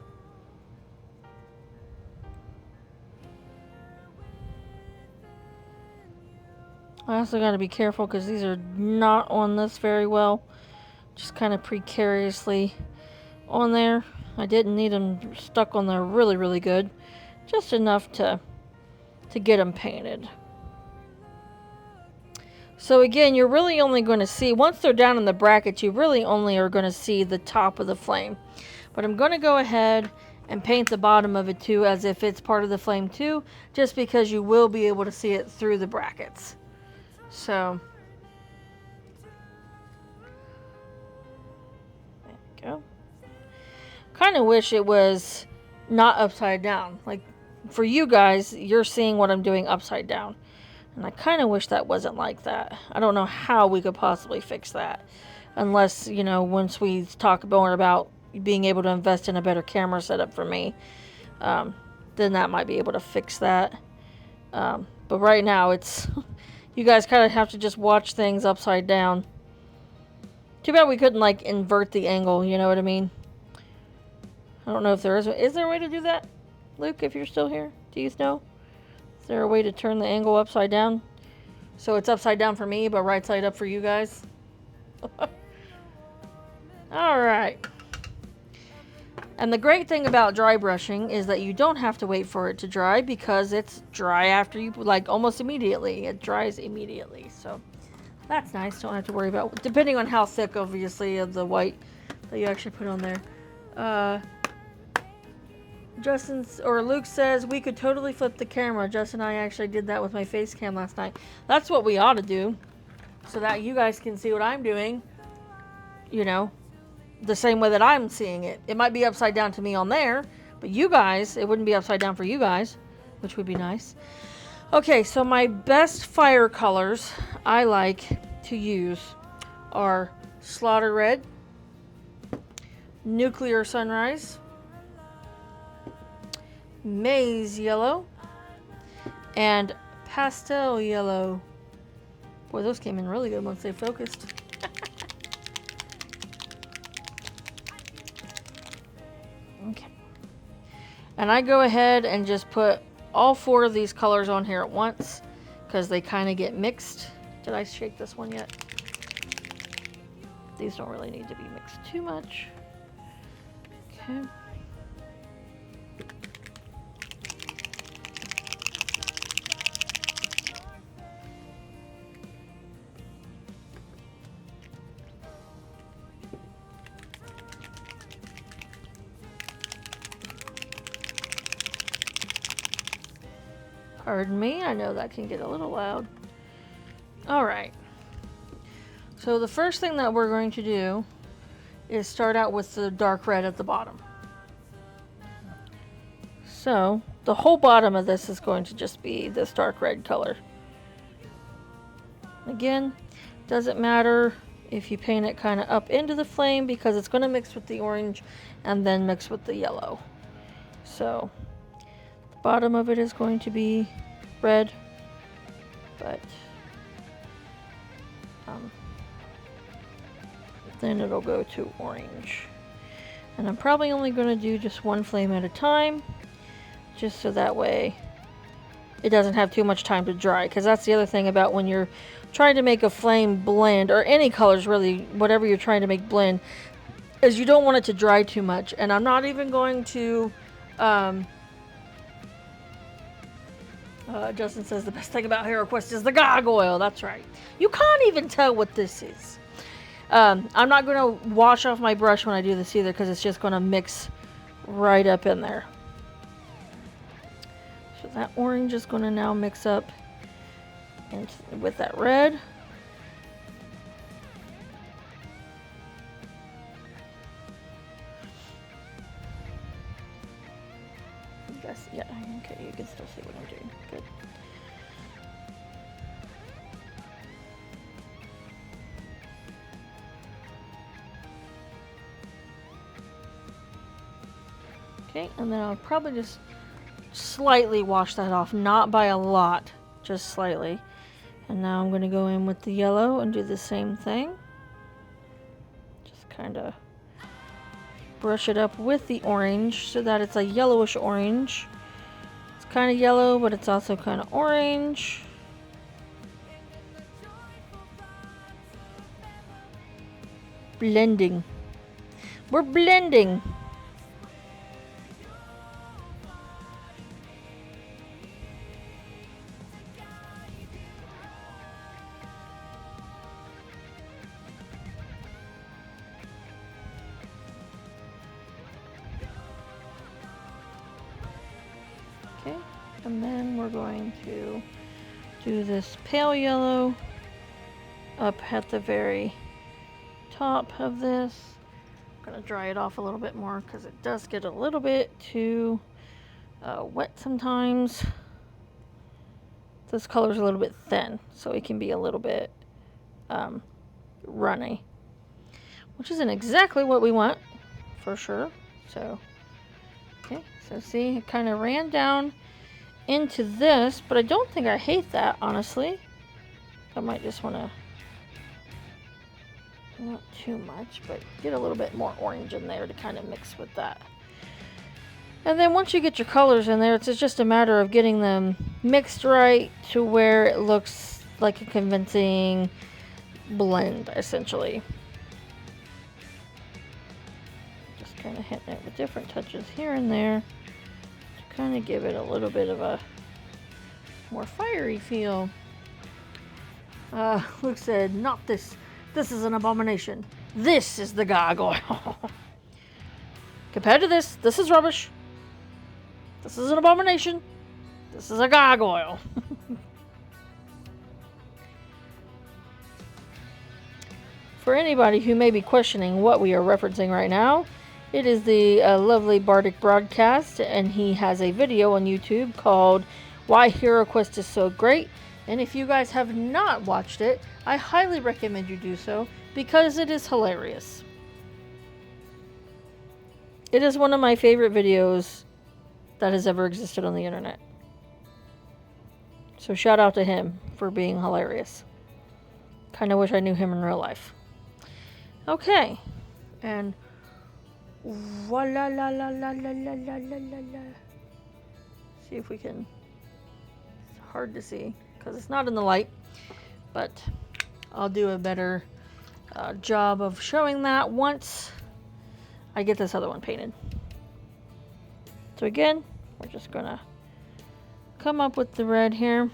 I also got to be careful because these are not on this very well. Just kind of precariously on there. I didn't need them stuck on there really, really good. Just enough to get them painted. So again, you're really only going to see, once they're down in the brackets, you really only are going to see the top of the flame. But I'm going to go ahead and paint the bottom of it too, as if it's part of the flame too, just because you will be able to see it through the brackets. So there we go. Kind of wish it was not upside down. Like, for you guys, you're seeing what I'm doing upside down. And I kind of wish that wasn't like that. I don't know how we could possibly fix that. Unless, you know, once we talk more about being able to invest in a better camera setup for me, then that might be able to fix that. But right now, it's... you guys kind of have to just watch things upside down. Too bad we couldn't, like, invert the angle, you know what I mean? I don't know if there is... Is there a way to do that, Luke, if you're still here? Do you know? Is there a way to turn the angle upside down? So it's upside down for me, but right side up for you guys? Alright. And the great thing about dry brushing is that you don't have to wait for it to dry, because it's dry after you, like, almost immediately. It dries immediately, so that's nice. Don't have to worry about, depending on how thick, obviously, of the white that you actually put on there. Luke says, we could totally flip the camera. Justin and I actually did that with my face cam last night. That's what we ought to do, so that you guys can see what I'm doing, you know, the same way that I'm seeing it. It might be upside down to me on there, but you guys, it wouldn't be upside down for you guys, which would be nice. Okay, so my best fire colors I like to use are Slaughter Red, Nuclear Sunrise, Maize Yellow, and Pastel Yellow. Boy, those came in really good once they focused. Okay. And I go ahead and just put all 4 of these colors on here at once, because they kind of get mixed. Did I shake this one yet? These don't really need to be mixed too much. Okay. Pardon me, I know that can get a little loud. Alright. So the first thing that we're going to do is start out with the dark red at the bottom. So the whole bottom of this is going to just be this dark red color. Again, doesn't matter if you paint it kind of up into the flame, because it's going to mix with the orange and then mix with the yellow. So bottom of it is going to be red, but then it'll go to orange. And I'm probably only going to do just one flame at a time, just so that way it doesn't have too much time to dry, because that's the other thing about when you're trying to make a flame blend, or any colors really, whatever you're trying to make blend, is you don't want it to dry too much. And I'm not even going to Justin says the best thing about HeroQuest is the gargoyle. That's right. You can't even tell what this is. I'm not going to wash off my brush when I do this either, because it's just going to mix right up in there. So that orange is going to now mix up and with that red. Yes, yeah, okay, you can still see what I'm doing. Good. Okay, and then I'll probably just slightly wash that off, not by a lot, just slightly. And now I'm going to go in with the yellow and do the same thing. Just kind of brush it up with the orange so that it's a yellowish orange. It's kind of yellow, but it's also kind of orange. Blending. We're blending. Okay, and then we're going to do this pale yellow up at the very top of this. I'm going to dry it off a little bit more because it does get a little bit too wet sometimes. This color is a little bit thin, so it can be a little bit runny, which isn't exactly what we want for sure. So okay, so see, it kind of ran down into this, but I don't think I hate that, honestly. I might just want to, not too much, but get a little bit more orange in there to kind of mix with that. And then once you get your colors in there, it's just a matter of getting them mixed right to where it looks like a convincing blend, essentially. Just kind of hitting it with different touches here and there to kind of give it a little bit of a more fiery feel. Luke said, not this. This is an abomination. This is the gargoyle. Compared to this, this is rubbish. This is an abomination. This is a gargoyle. For anybody who may be questioning what we are referencing right now, it is the lovely Bardic Broadcast, and he has a video on YouTube called Why Hero Quest is So Great. And if you guys have not watched it, I highly recommend you do so because it is hilarious. It is one of my favorite videos that has ever existed on the internet. So shout out to him for being hilarious. Kind of wish I knew him in real life. Okay. And voila la la la la la la la la. See if we can. It's hard to see because it's not in the light, but I'll do a better job of showing that once I get this other one painted. So again, we're just gonna come up with the red here.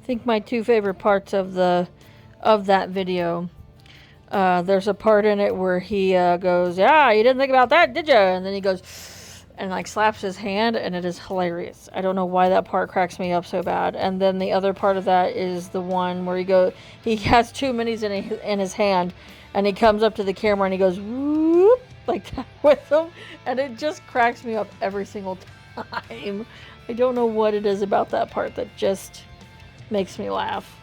I think my two favorite parts of that video, there's a part in it where he goes, yeah, you didn't think about that, did you? And then he goes and like slaps his hand, and it is hilarious. I don't know why that part cracks me up so bad. And then the other part of that is the one where he has two minis in his hand, and he comes up to the camera and he goes whoop like that with them, and it just cracks me up every single time. I don't know what it is about that part that just makes me laugh.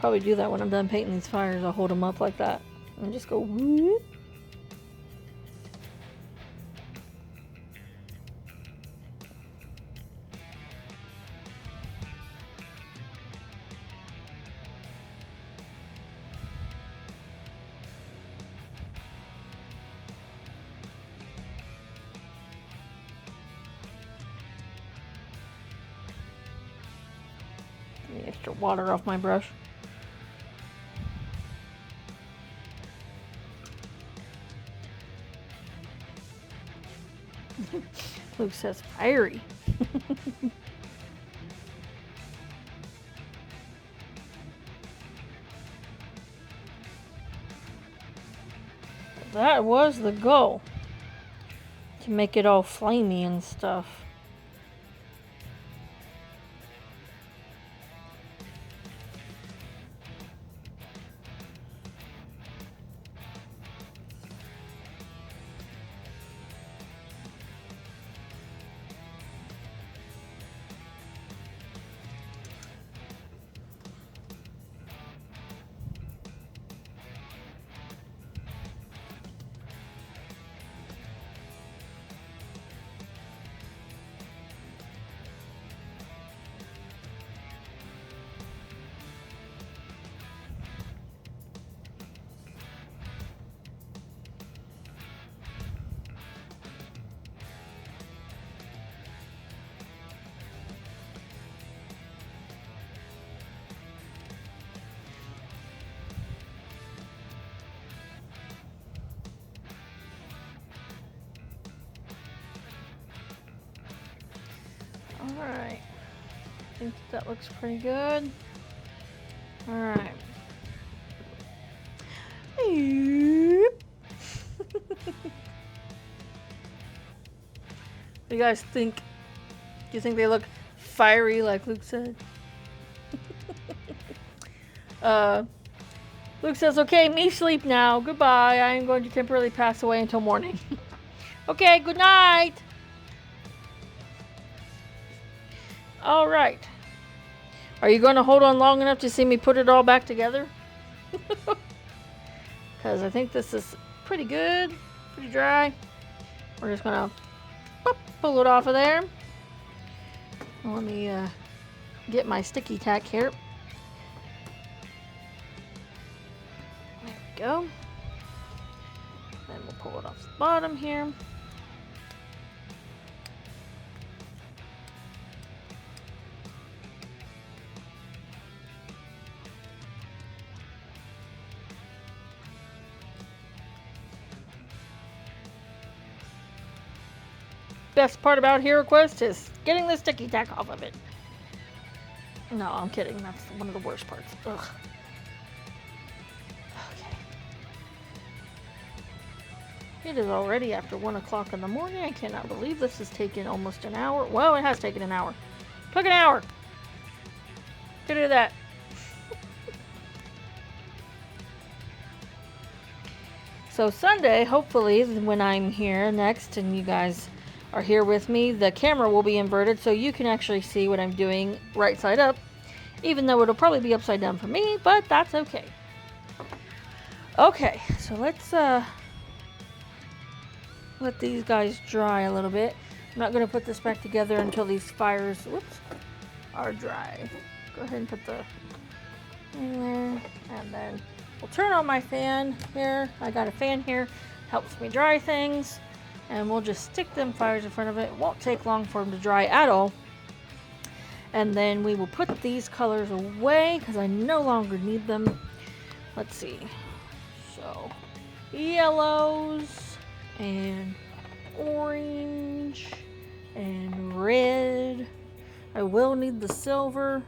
Probably do that when I'm done painting these fires. I'll hold them up like that and just go whoop. The extra water off my brush. Luke says fiery. that was the goal. To make it all flamey and stuff. Alright. I think that looks pretty good. Alright. You guys think? Do you think they look fiery like Luke said? Luke says, okay, me sleep now. Goodbye. I am going to temporarily pass away until morning. Okay, good night. All right. Are you going to hold on long enough to see me put it all back together? Because I think this is pretty good. Pretty dry. We're just going to pull it off of there. Let me get my sticky tack here. There we go. Then we'll pull it off the bottom here. Best part about HeroQuest is getting the sticky tack off of it. No, I'm kidding. That's one of the worst parts. Ugh. Okay. It is already after 1 o'clock in the morning. I cannot believe this has taken almost an hour. Well, it has taken an hour. Took an hour. Get rid of that. So Sunday, hopefully, when I'm here next and you guys are here with me, the camera will be inverted so you can actually see what I'm doing right side up, even though it'll probably be upside down for me, but that's okay. Okay, so let's let these guys dry a little bit. I'm not going to put this back together until these fires, whoops, are dry. Go ahead and put the in there, and then we'll turn on my fan here. I got a fan here, helps me dry things. And we'll just stick them fires in front of it. It won't take long for them to dry at all. And then we will put these colors away because I no longer need them. Let's see. So, yellows and orange and red. I will need the silver.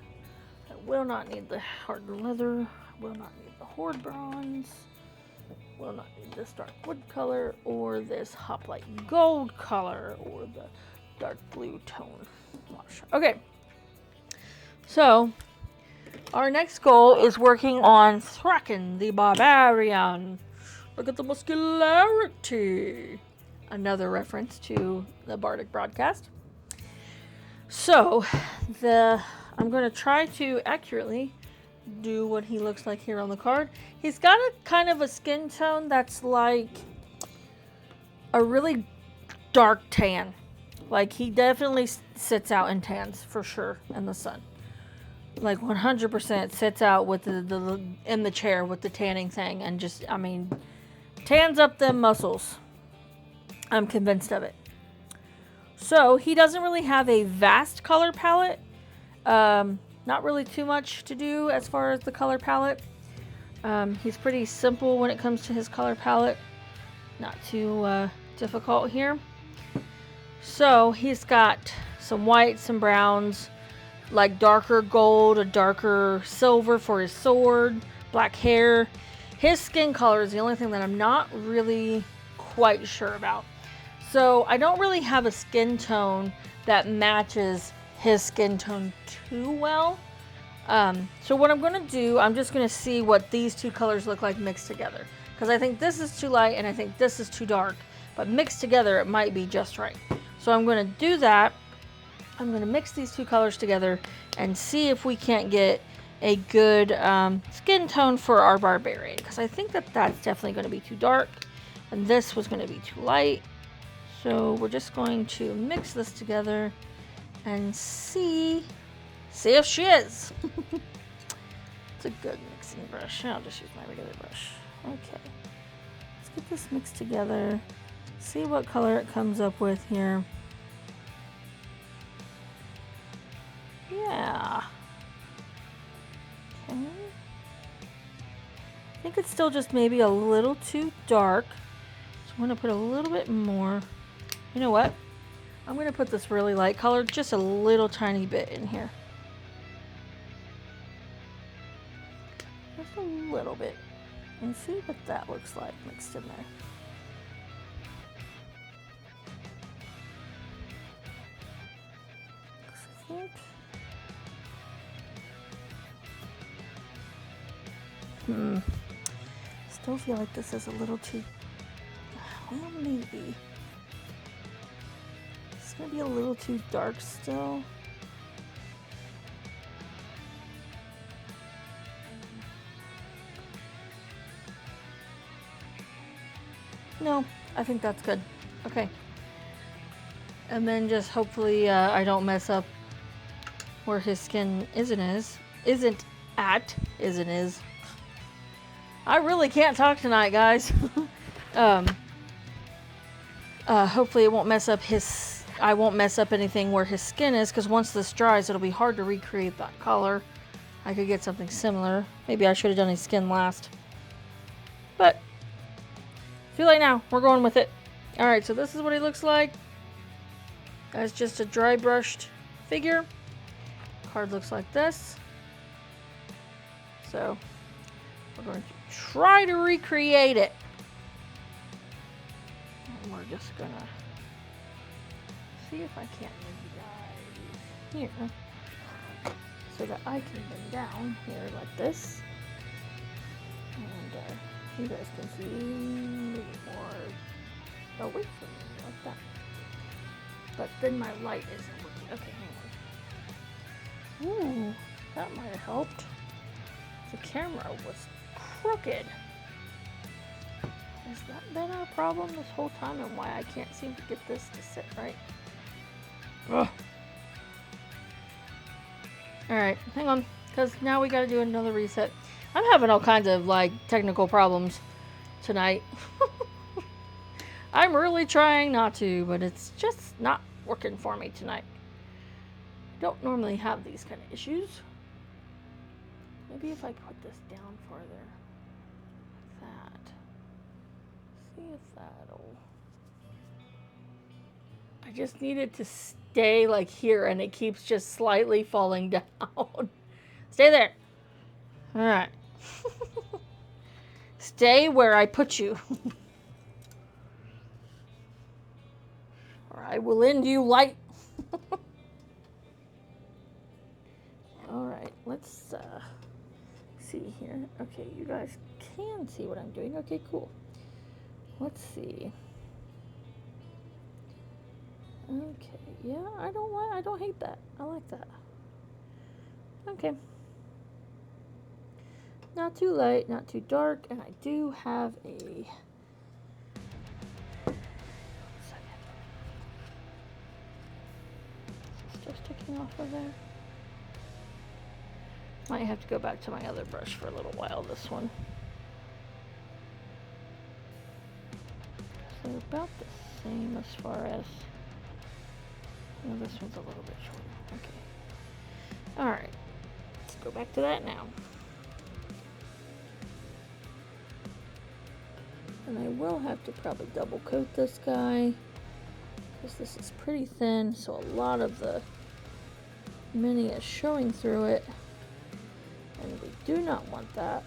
I will not need the hard leather. I will not need the horde bronze. Will not need this dark wood color or this hoplite gold color or the dark blue tone wash. Okay, so our next goal is working on Thraken the Barbarian. Look at the muscularity. Another reference to the Bardic broadcast. So I'm going to try to accurately do what he looks like here on the card. He's got a kind of a skin tone that's like a really dark tan. Like he definitely sits out in tans for sure in the sun. Like 100% sits out with the in the chair with the tanning thing and just, I mean, tans up them muscles. I'm convinced of it. So he doesn't really have a vast color palette. Not really too much to do as far as the color palette. He's pretty simple when it comes to his color palette. Not too difficult here. So he's got some whites, some browns, like darker gold, a darker silver for his sword, black hair. His skin color is the only thing that I'm not really quite sure about. So I don't really have a skin tone that matches his skin tone too well. So what I'm going to do, I'm just going to see what these two colors look like mixed together. Because I think this is too light and I think this is too dark. But mixed together, it might be just right. So I'm going to do that. I'm going to mix these two colors together and see if we can't get a good skin tone for our barbarian. Because I think that that's definitely going to be too dark. And this was going to be too light. So we're just going to mix this together and see if she is. It's a good mixing brush. I'll just use my regular brush. Okay. Let's get this mixed together. See what color it comes up with here. Yeah. Okay. I think it's still just maybe a little too dark. So I'm going to put a little bit more. You know what? I'm going to put this really light color just a little tiny bit in here. Just a little bit. And see what that looks like mixed in there. I think. Still feel like this is a little too. Well, maybe. It's gonna be a little too dark still. No, I think that's good. Okay. And then just hopefully I don't mess up where his skin isn't at. I really can't talk tonight, guys. Hopefully it won't mess up I won't mess up anything where his skin is, because once this dries, it'll be hard to recreate that color. I could get something similar. Maybe I should have done his skin last. But, too late now. We're going with it. Alright, so this is what he looks like. As just a dry brushed figure. Card looks like this. So, we're going to try to recreate it. And we're just gonna see if I can't move you guys here so that I can bend down here like this. And you guys can see maybe more away from me like that. But then my light isn't working. Okay, hang on. Ooh, that might have helped. The camera was crooked. Has that been our problem this whole time, and why I can't seem to get this to sit right? Ugh. Alright, hang on, because now we gotta do another reset. I'm having all kinds of, like, technical problems tonight. I'm really trying not to, but it's just not working for me tonight. Don't normally have these kind of issues. Maybe if I put this down farther. Like that. See if that'll... I just need it to stay like here, and it keeps just slightly falling down. Stay there. Alright. Stay where I put you. Or I will end you light. Alright, let's see here. Okay, you guys can see what I'm doing. Okay, cool. Let's see. Okay, yeah, I don't hate that. I like that. Okay. Not too light, not too dark, and I do have a... Just sticking off of there. Might have to go back to my other brush for a little while, this one. So about the same as far as... Oh, this one's a little bit shorter. Okay. Alright. Let's go back to that now. And I will have to probably double coat this guy, because this is pretty thin, so a lot of the mini is showing through it, and we do not want that.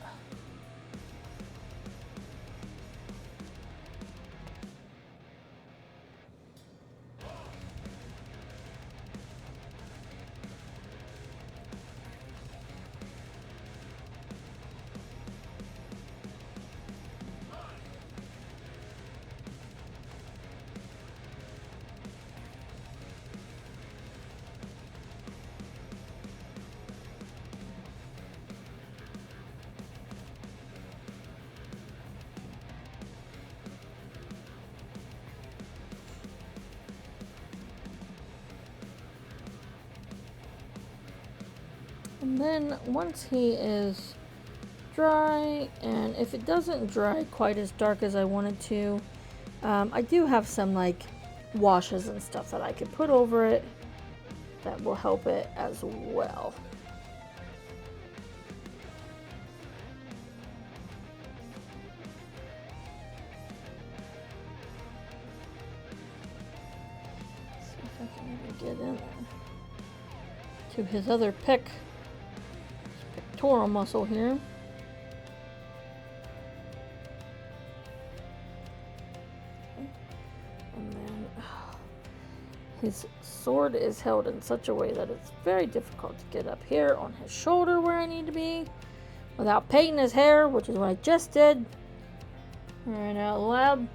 And then once he is dry, and if it doesn't dry quite as dark as I wanted to, I do have some like washes and stuff that I could put over it that will help it as well. See if I can even get in there to his other pectoral muscle here. And then his sword is held in such a way that it's very difficult to get up here on his shoulder where I need to be without painting his hair, which is what I just did right out loud.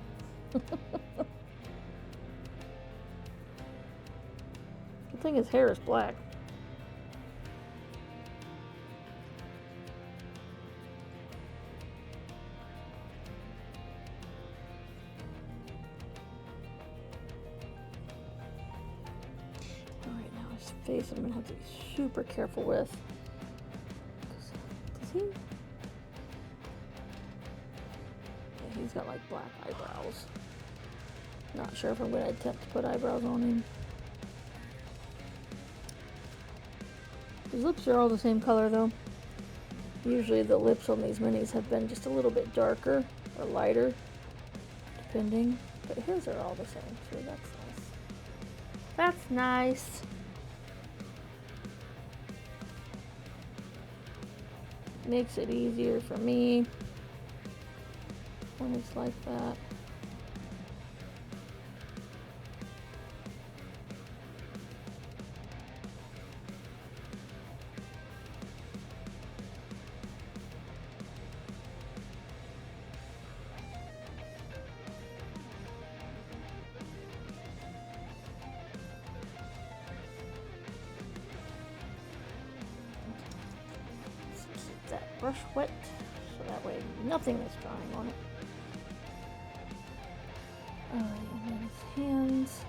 Good thing his hair is black. Alright, now his face I'm gonna have to be super careful with. Does he? Yeah, he's got like black eyebrows. Not sure if I'm gonna attempt to put eyebrows on him. His lips are all the same color though. Usually the lips on these minis have been just a little bit darker or lighter, depending. But his are all the same, so that's nice. That's nice. Makes it easier for me when it's like that. That brush wet so that way nothing is drying on it. Alright, and then his hands.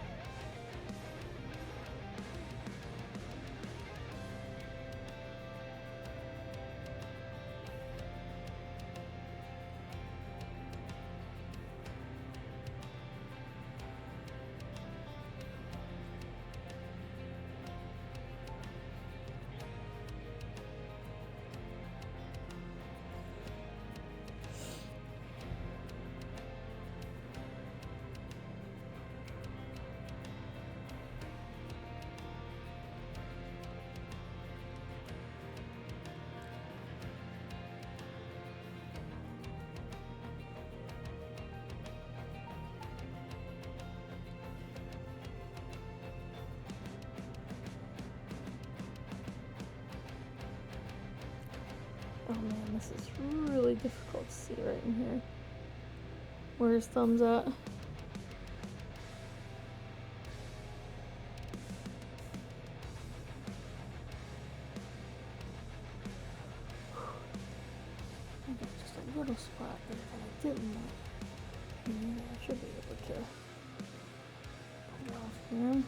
Oh man, this is really difficult to see right in here. Where his thumb's at. I got just a little spot there that I didn't want. And I should be able to pull it off here.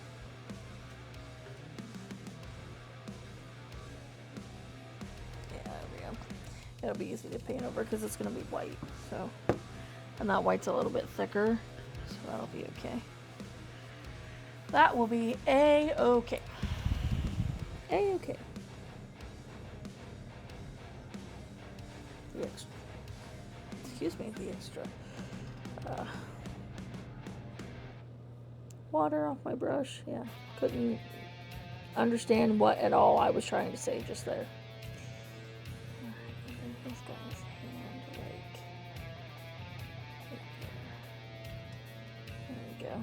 It'll be easy to paint over because it's going to be white, so, and that white's a little bit thicker, so that'll be okay. That will be A-okay. A-okay. The extra water off my brush. Yeah, couldn't understand what at all I was trying to say just there. This guy's hand, like, there we go.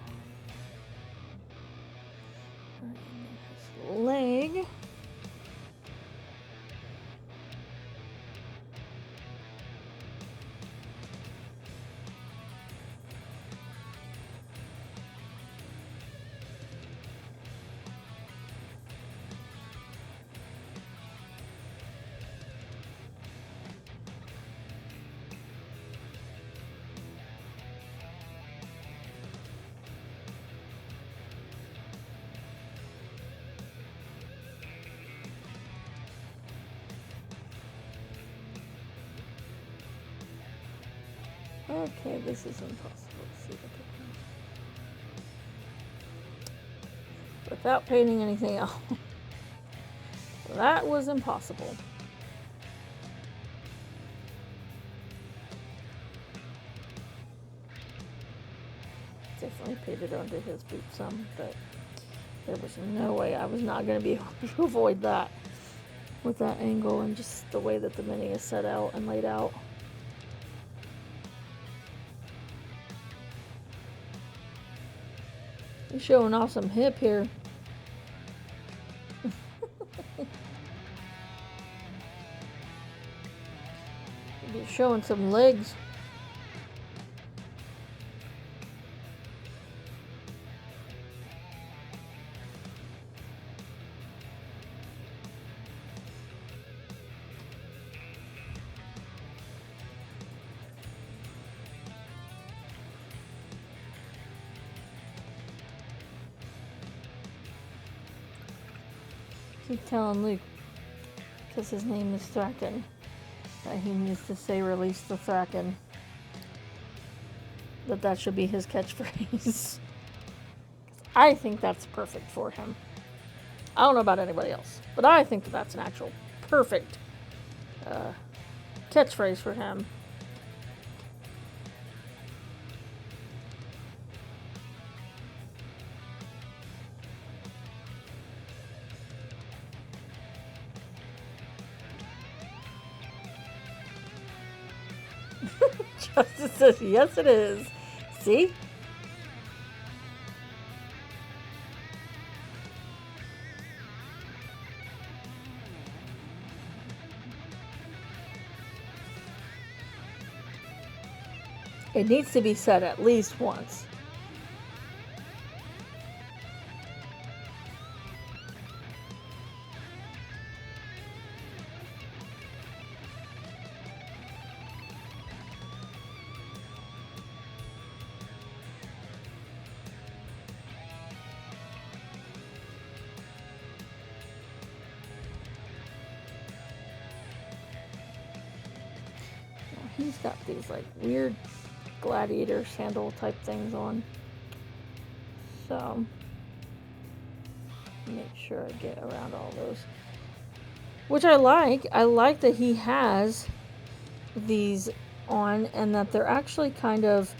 Alright, and then his leg. Okay, this is impossible to see without painting anything else. That was impossible. Definitely painted onto his boot some, but there was no way I was not going to be able to avoid that with that angle and just the way that the mini is set out and laid out. He's showing off some hip here. He's showing some legs. Keep telling Luke, because his name is Thraken, that he needs to say release the Thraken. That should be his catchphrase. I think that's perfect for him. I don't know about anybody else, but I think that's an actual perfect catchphrase for him. Justice says, yes, it is. See? It needs to be said at least once. He's got these like weird gladiator sandal type things on. So make sure I get around all those. Which I like. I like that he has these on and that they're actually kind of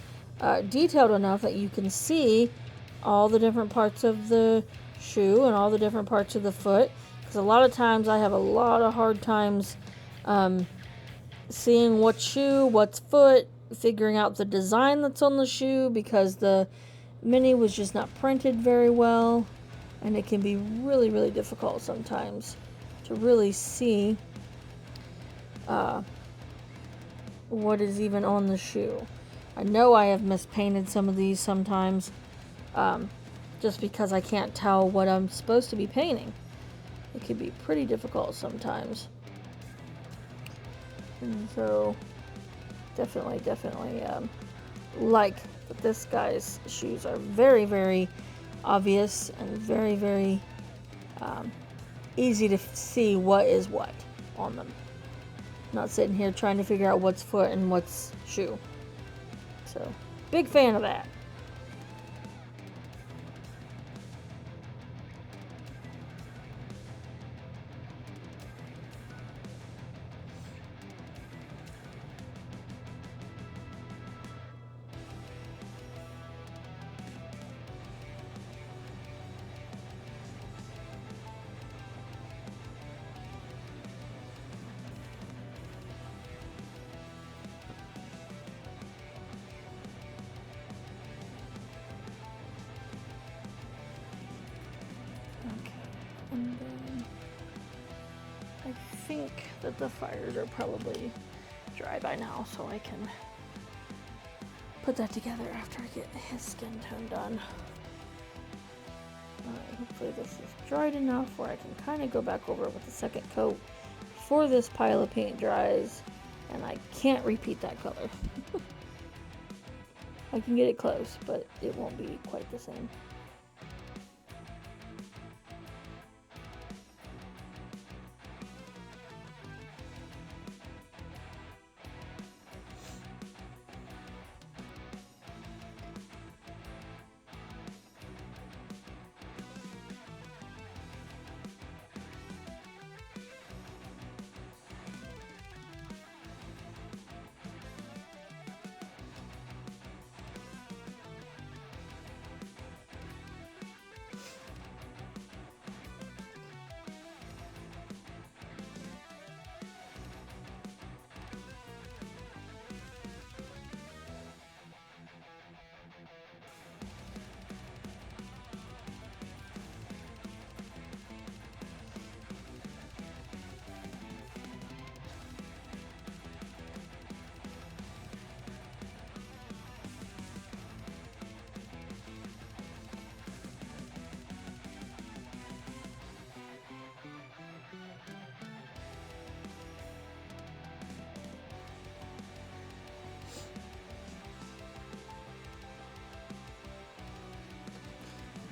detailed enough that you can see all the different parts of the shoe and all the different parts of the foot. Because a lot of times I have a lot of hard times seeing what shoe, what's foot, figuring out the design that's on the shoe because the mini was just not printed very well, and it can be really, really difficult sometimes to really see what is even on the shoe. I know I have mispainted some of these sometimes just because I can't tell what I'm supposed to be painting. It can be pretty difficult sometimes. And so definitely like that this guy's shoes are very, very obvious and very, very easy to see what is what on them. I'm not sitting here trying to figure out what's foot and what's shoe. So, big fan of that. And then I think that the fires are probably dry by now, so I can put that together after I get his skin tone done. Alright, hopefully this is dried enough where I can kind of go back over it with a second coat before this pile of paint dries, and I can't repeat that color. I can get it close, but it won't be quite the same.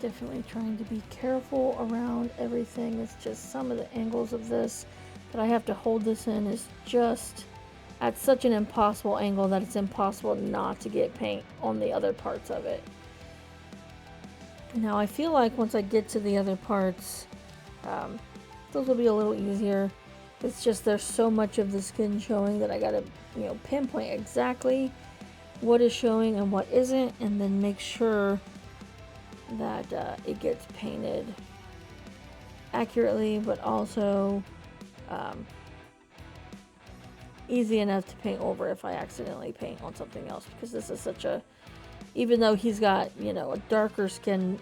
Definitely trying to be careful around everything. It's just some of the angles of this that I have to hold this in is just at such an impossible angle that it's impossible not to get paint on the other parts of it. Now I feel like once I get to the other parts, those will be a little easier. It's just there's so much of the skin showing that I gotta, you know, pinpoint exactly what is showing and what isn't, and then make sure that it gets painted accurately, but also easy enough to paint over if I accidentally paint on something else, because this is such a, even though he's got, you know, a darker skin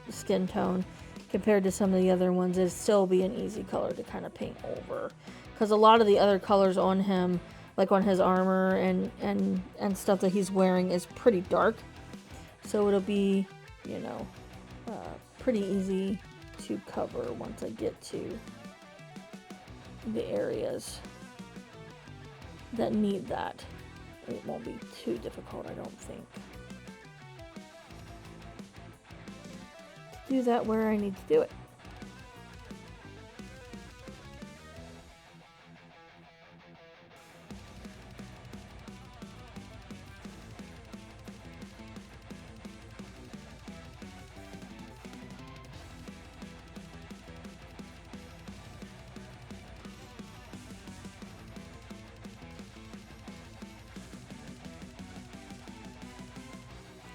tone compared to some of the other ones, it'd still be an easy color to kind of paint over, because a lot of the other colors on him, like on his armor and stuff that he's wearing, is pretty dark, so it'll be, you know, pretty easy to cover once I get to the areas that need that. It won't be too difficult, I don't think. Do that where I need to do it.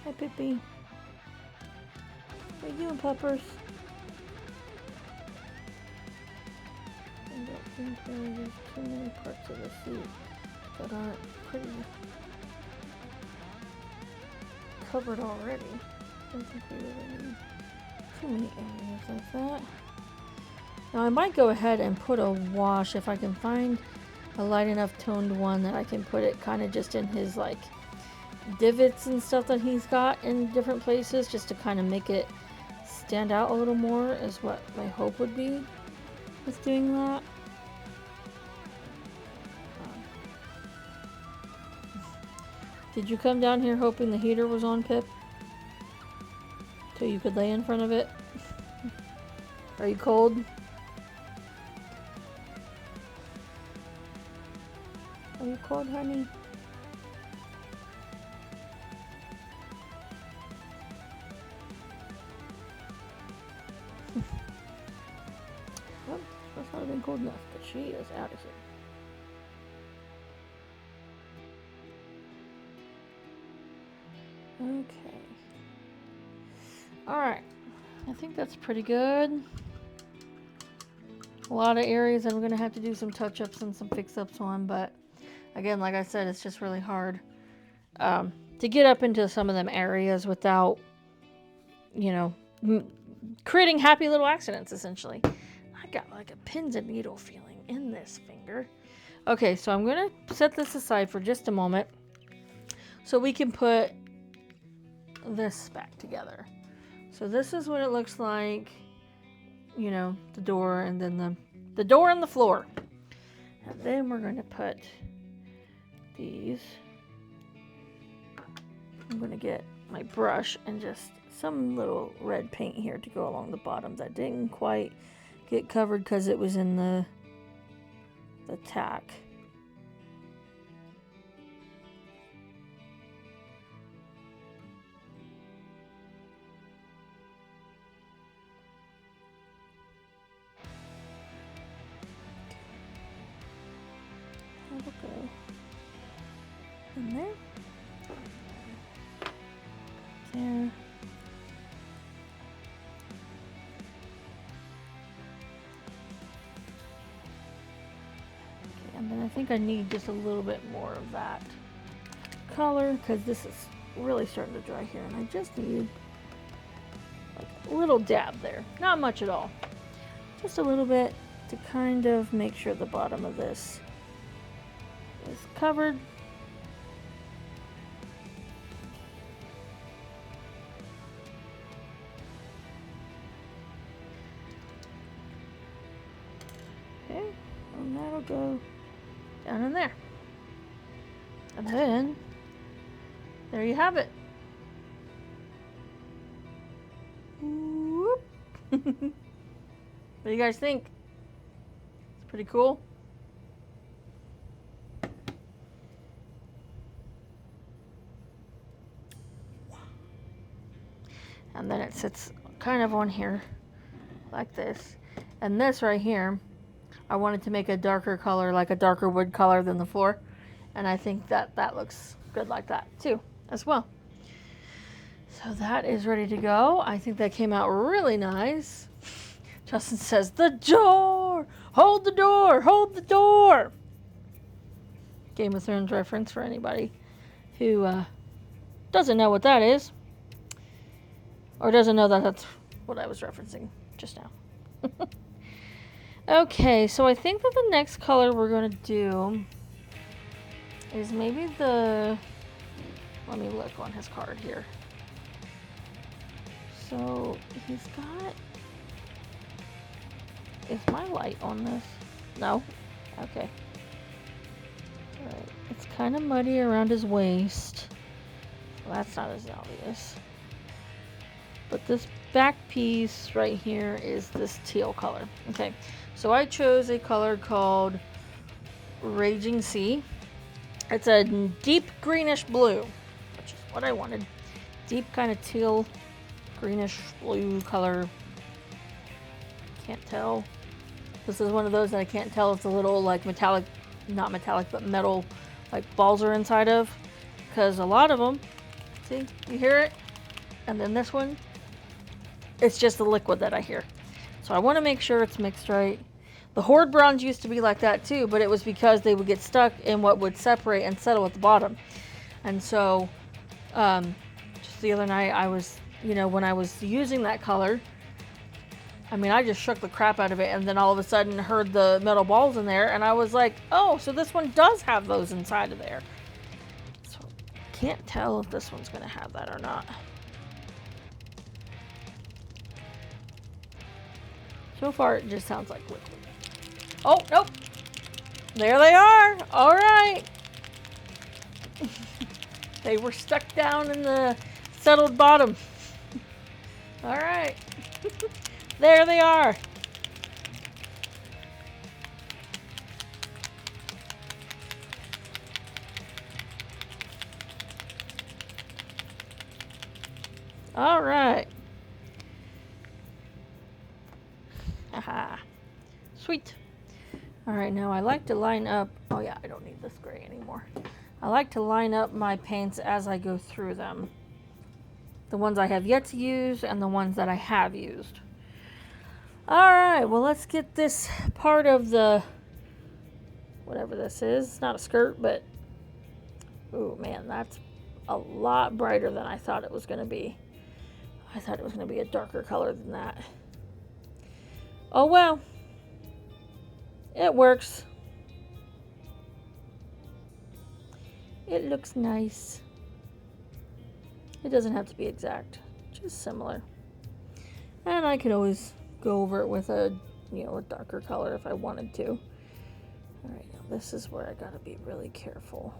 Hi, Pippi. What are you doing, puppers? I don't think there's too many parts of the suit that aren't pretty covered already. I don't think we really need too many areas like that. Now I might go ahead and put a wash if I can find a light enough toned one that I can put it kind of just in his like divots and stuff that he's got in different places, just to kind of make it stand out a little more, is what my hope would be with doing that. Did you come down here hoping the heater was on, Pip? So you could lay in front of it? Are you cold? Are you cold, honey? Well, that's not been cold enough, but she is out of here. Okay. Alright. I think that's pretty good. A lot of areas I'm going to have to do some touch-ups and some fix-ups on, but again, like I said, it's just really hard to get up into some of them areas without, you know, creating happy little accidents, essentially. I got like a pins and needle feeling in this finger. Okay, so I'm going to set this aside for just a moment so we can put this back together. So this is what it looks like, you know, the door, and then the door and the floor. And then we're going to put these. I'm going to get my brush and just some little red paint here to go along the bottom that didn't quite get covered because it was in the tack. That'll go in there. There. Okay, and then I think I need just a little bit more of that color because this is really starting to dry here, and I just need like a little dab there. Not much at all. Just a little bit to kind of make sure the bottom of this is covered. Okay, and that'll go down in there. And then, there you have it. Whoop. What do you guys think? It's pretty cool. And then it sits kind of on here like this. And this right here, I wanted to make a darker color, like a darker wood color than the floor. And I think that that looks good like that too, as well. So that is ready to go. I think that came out really nice. Justin says, the door! Hold the door! Hold the door! Game of Thrones reference for anybody who doesn't know what that is. Or doesn't know that that's what I was referencing just now. Okay, so I think that the next color we're going to do is maybe the... Let me look on his card here. So he's got... Is my light on this? No? Okay. Alright, it's kind of muddy around his waist. Well, that's not as obvious. But this back piece right here is this teal color. Okay, so I chose a color called Raging Sea. It's a deep greenish blue, which is what I wanted. Deep kind of teal, greenish blue color. Can't tell. This is one of those that I can't tell if the little like metallic, not metallic, but metal like balls are inside of. Because a lot of them, see, you hear it? And then this one, it's just the liquid that I hear. So I want to make sure it's mixed right. The Horde bronze used to be like that too, but it was because they would get stuck in what would separate and settle at the bottom. And so, just the other night I was, when I was using that color, I mean, I just shook the crap out of it, and then all of a sudden heard the metal balls in there, and I was like, oh, so this one does have those inside of there. So, can't tell if this one's going to have that or not. So far, it just sounds like liquid. Oh, nope. There they are. All right. They were stuck down in the settled bottom. All right. There they are. All right. Aha. Sweet. All right, now I like to line up. Oh yeah, I don't need this gray anymore. I like to line up my paints as I go through them. The ones I have yet to use and the ones that I have used. All right, well, let's get this part of the, whatever this is. It's not a skirt, but, oh man, that's a lot brighter than I thought it was going to be. I thought it was going to be a darker color than that. Oh well, it works. It looks nice. It doesn't have to be exact, just similar. And I could always go over it with a, a darker color if I wanted to. All right, now this is where I gotta be really careful.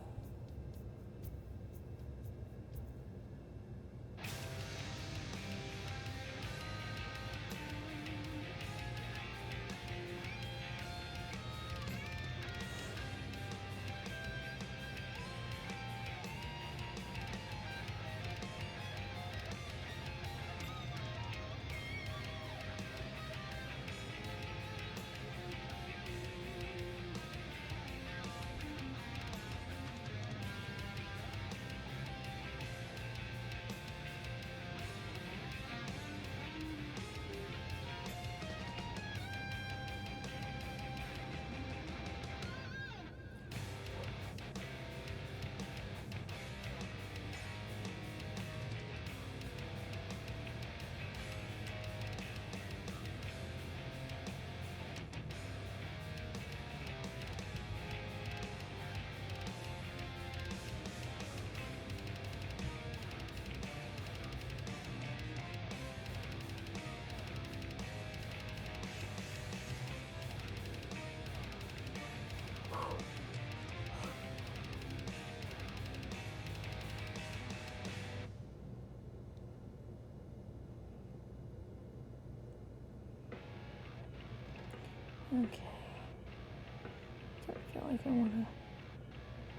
not like I want to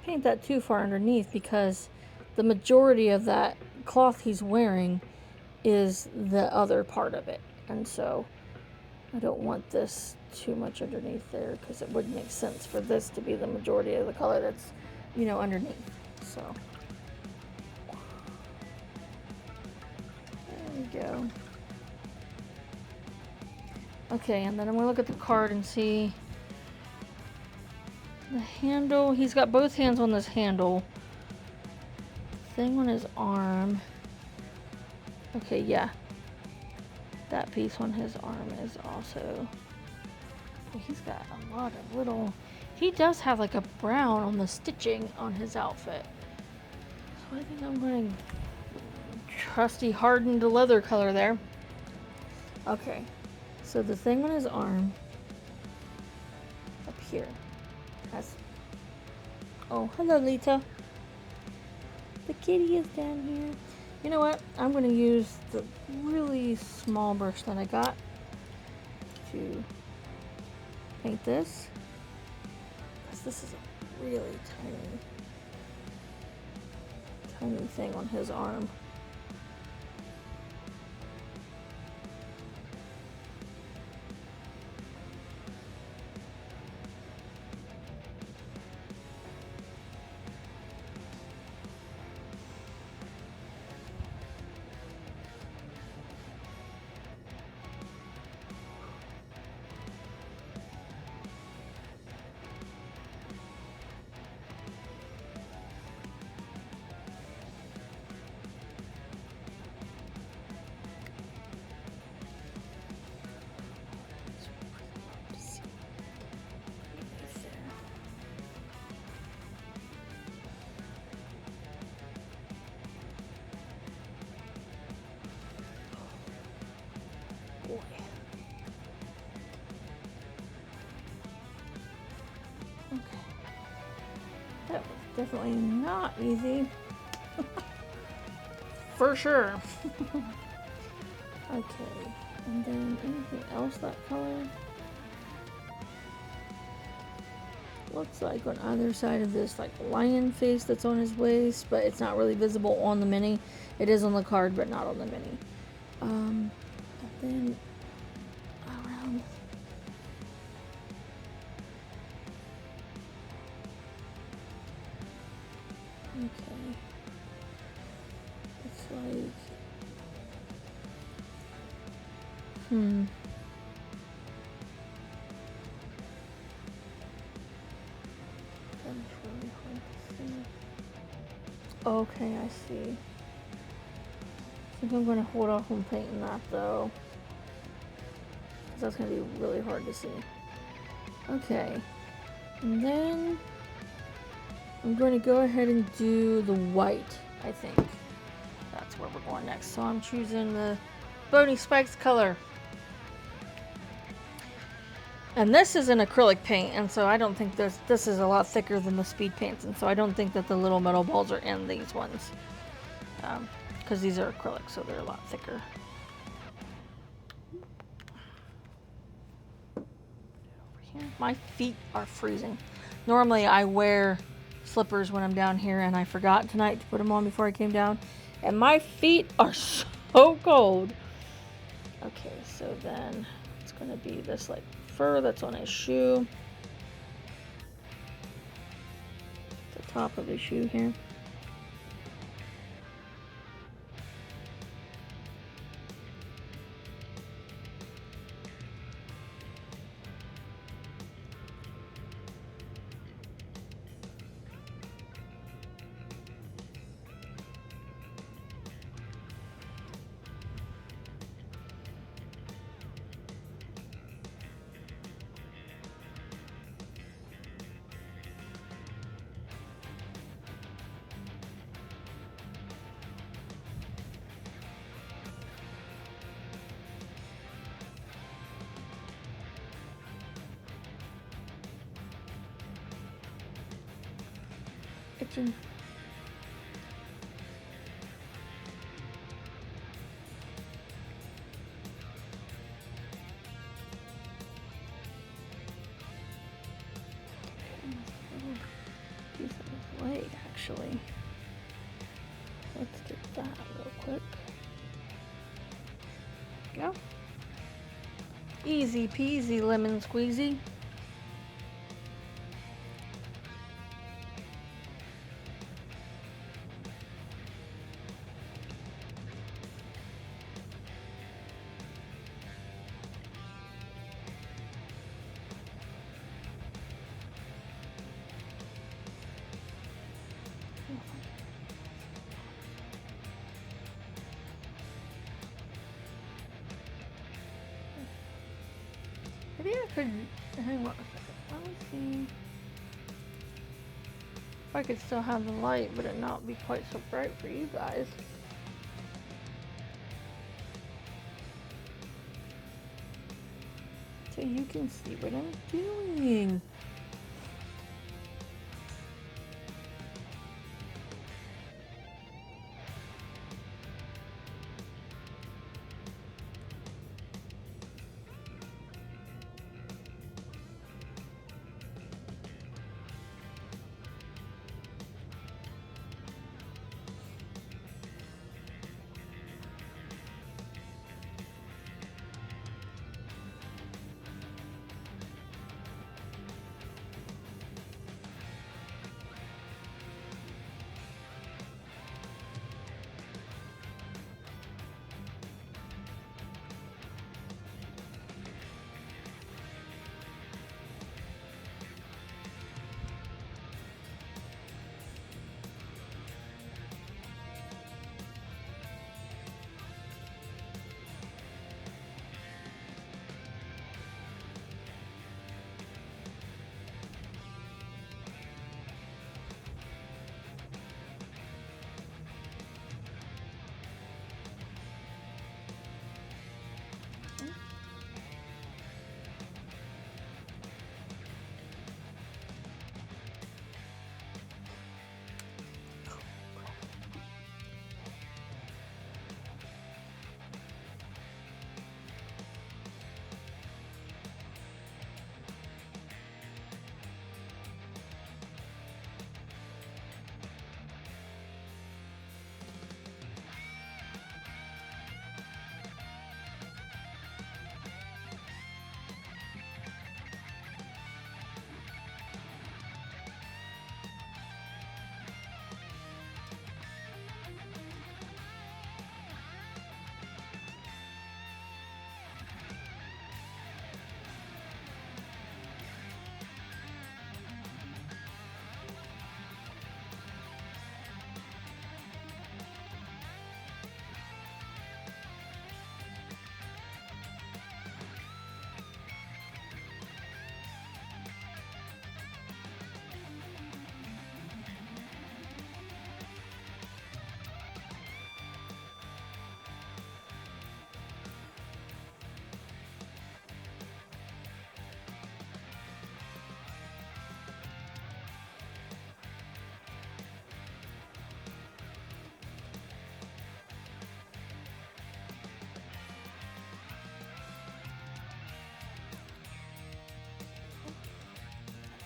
paint that too far underneath because the majority of that cloth he's wearing is the other part of it. And so I don't want this too much underneath there because it wouldn't make sense for this to be the majority of the color that's, you know, underneath. So there we go. Okay, and then I'm gonna look at the card and see the handle. He's got both hands on this handle. Thing on his arm. Okay, yeah. That piece on his arm is also... He's got a lot of little... He does have like a brown on the stitching on his outfit. So I think I'm going to trusty hardened leather color there. Okay. So the thing on his arm up here has... Oh, hello, Lita. The kitty is down here. You know what? I'm going to use the really small brush that I got to paint this. Because this is a really tiny thing on his arm. That was definitely not easy. For sure. Okay, and then anything else that color? Looks like on either side of this like lion face that's on his waist, but it's not really visible on the mini. It is on the card, but not on the mini. And then around... Okay. It's like... That's really hard to see. Okay, I see. I think I'm going to hold off on painting that though, because that's going to be really hard to see. Okay, and then I'm going to go ahead and do the white. I think that's where we're going next. So I'm choosing the Bony Spikes color. And this is an acrylic paint, and so I don't think this is a lot thicker than the speed paints, and so I don't think that the little metal balls are in these ones. Because these are acrylic, so they're a lot thicker. My feet are freezing. Normally I wear slippers when I'm down here, and I forgot tonight to put them on before I came down, and my feet are so cold. Okay, so then it's going to be this like fur that's on his shoe. The top of his shoe here. Itching. actually. Let's get that real quick. Go. Easy peasy lemon squeezy. Maybe I could hang on a second. Let me see if I could still have the light, but it not be quite so bright for you guys. So you can see what I'm doing.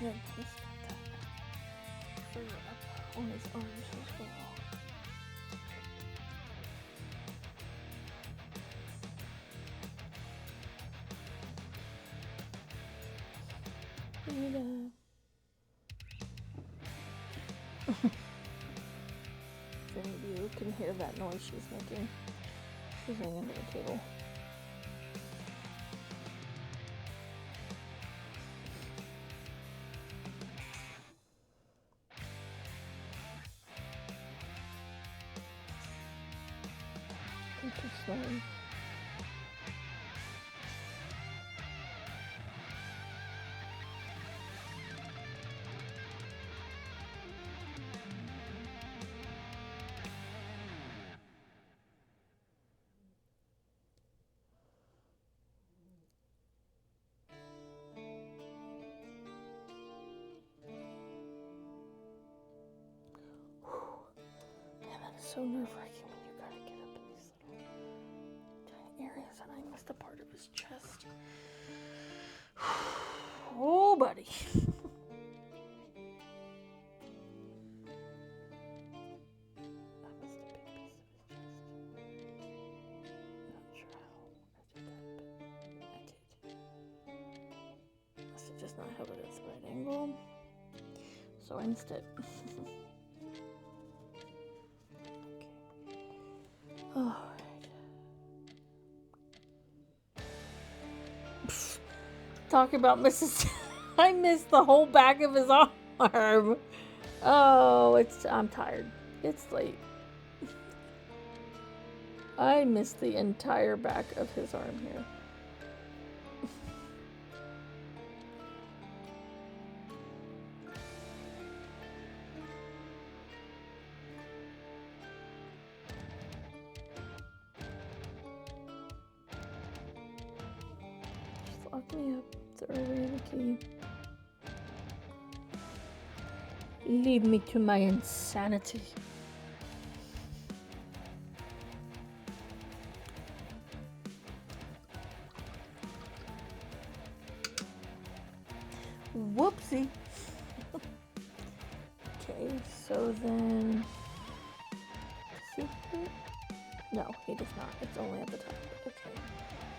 Yeah, he's got that fur up on his arms as well. And, if any of you can hear that noise she's making, she's laying under the table. Too slowly. Man, that is so nerve-wracking when you gotta get up in these little tiny areas, and I missed a part of his chest. Oh, buddy. so I missed it. Okay. Alright. Talk about Mrs. I missed the whole back of his arm. Oh, I'm tired. It's late. I missed the entire back of his arm here. Just lock me up. It's early in the key. Leave me to my insanity. Whoopsie. Okay, so then... Secret? No, he does not. It's only at the top. Okay.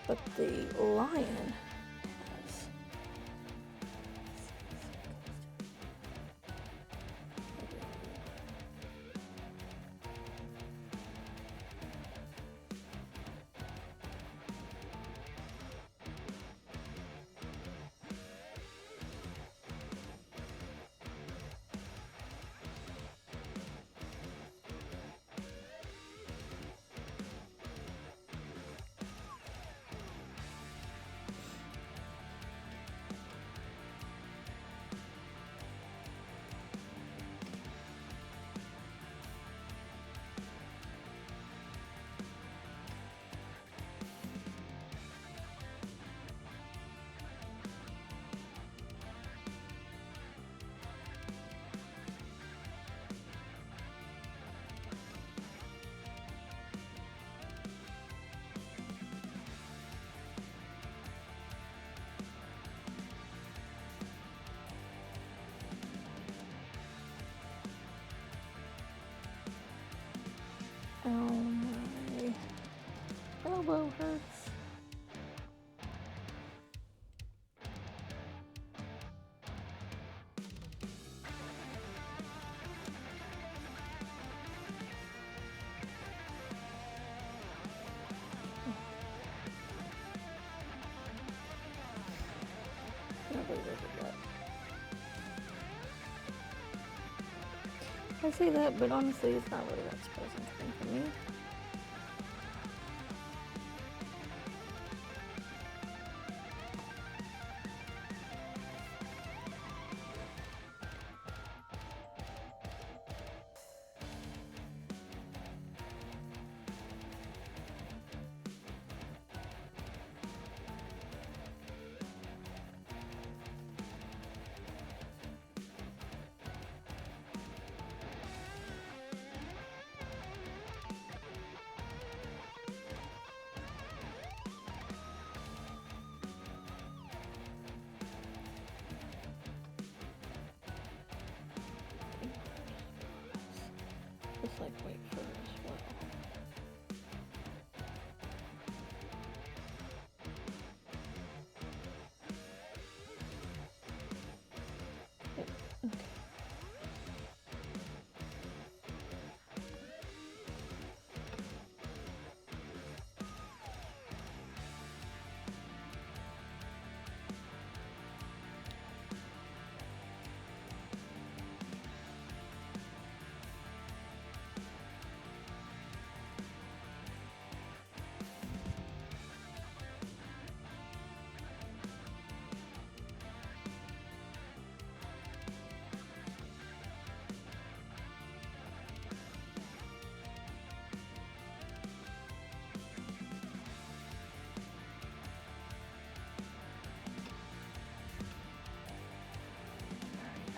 But the lion has... Oh, my elbow hurts. I say that, but honestly, it's not really that surprising for me. Just like wait for it as well. Yep. Okay.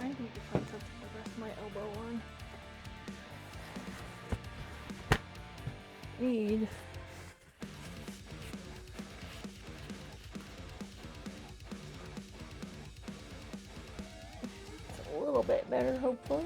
I need to find something to rest my elbow on. Need it's a little bit better, hopefully.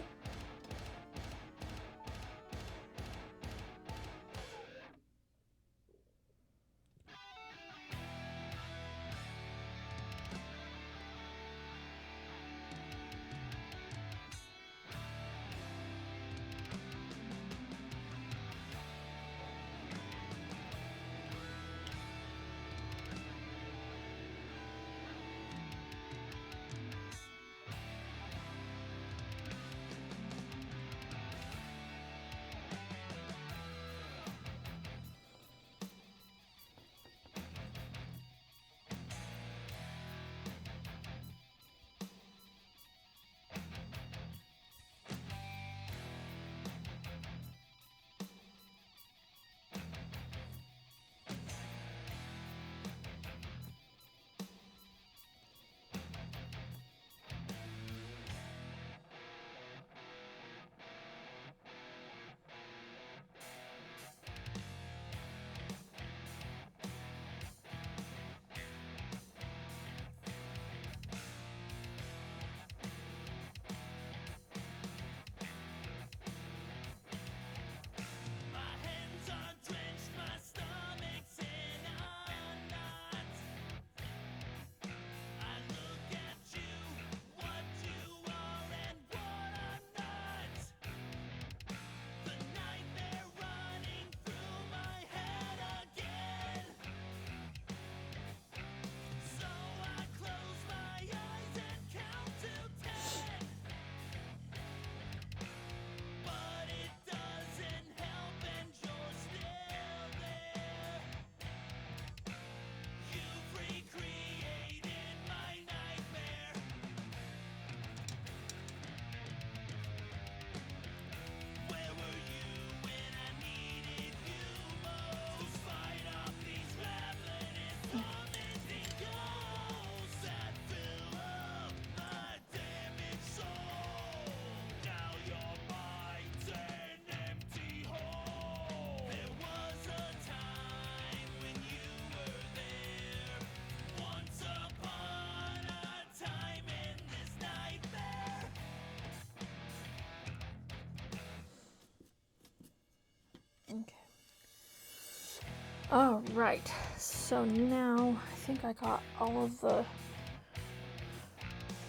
All right, so now I think I got all of the. Let's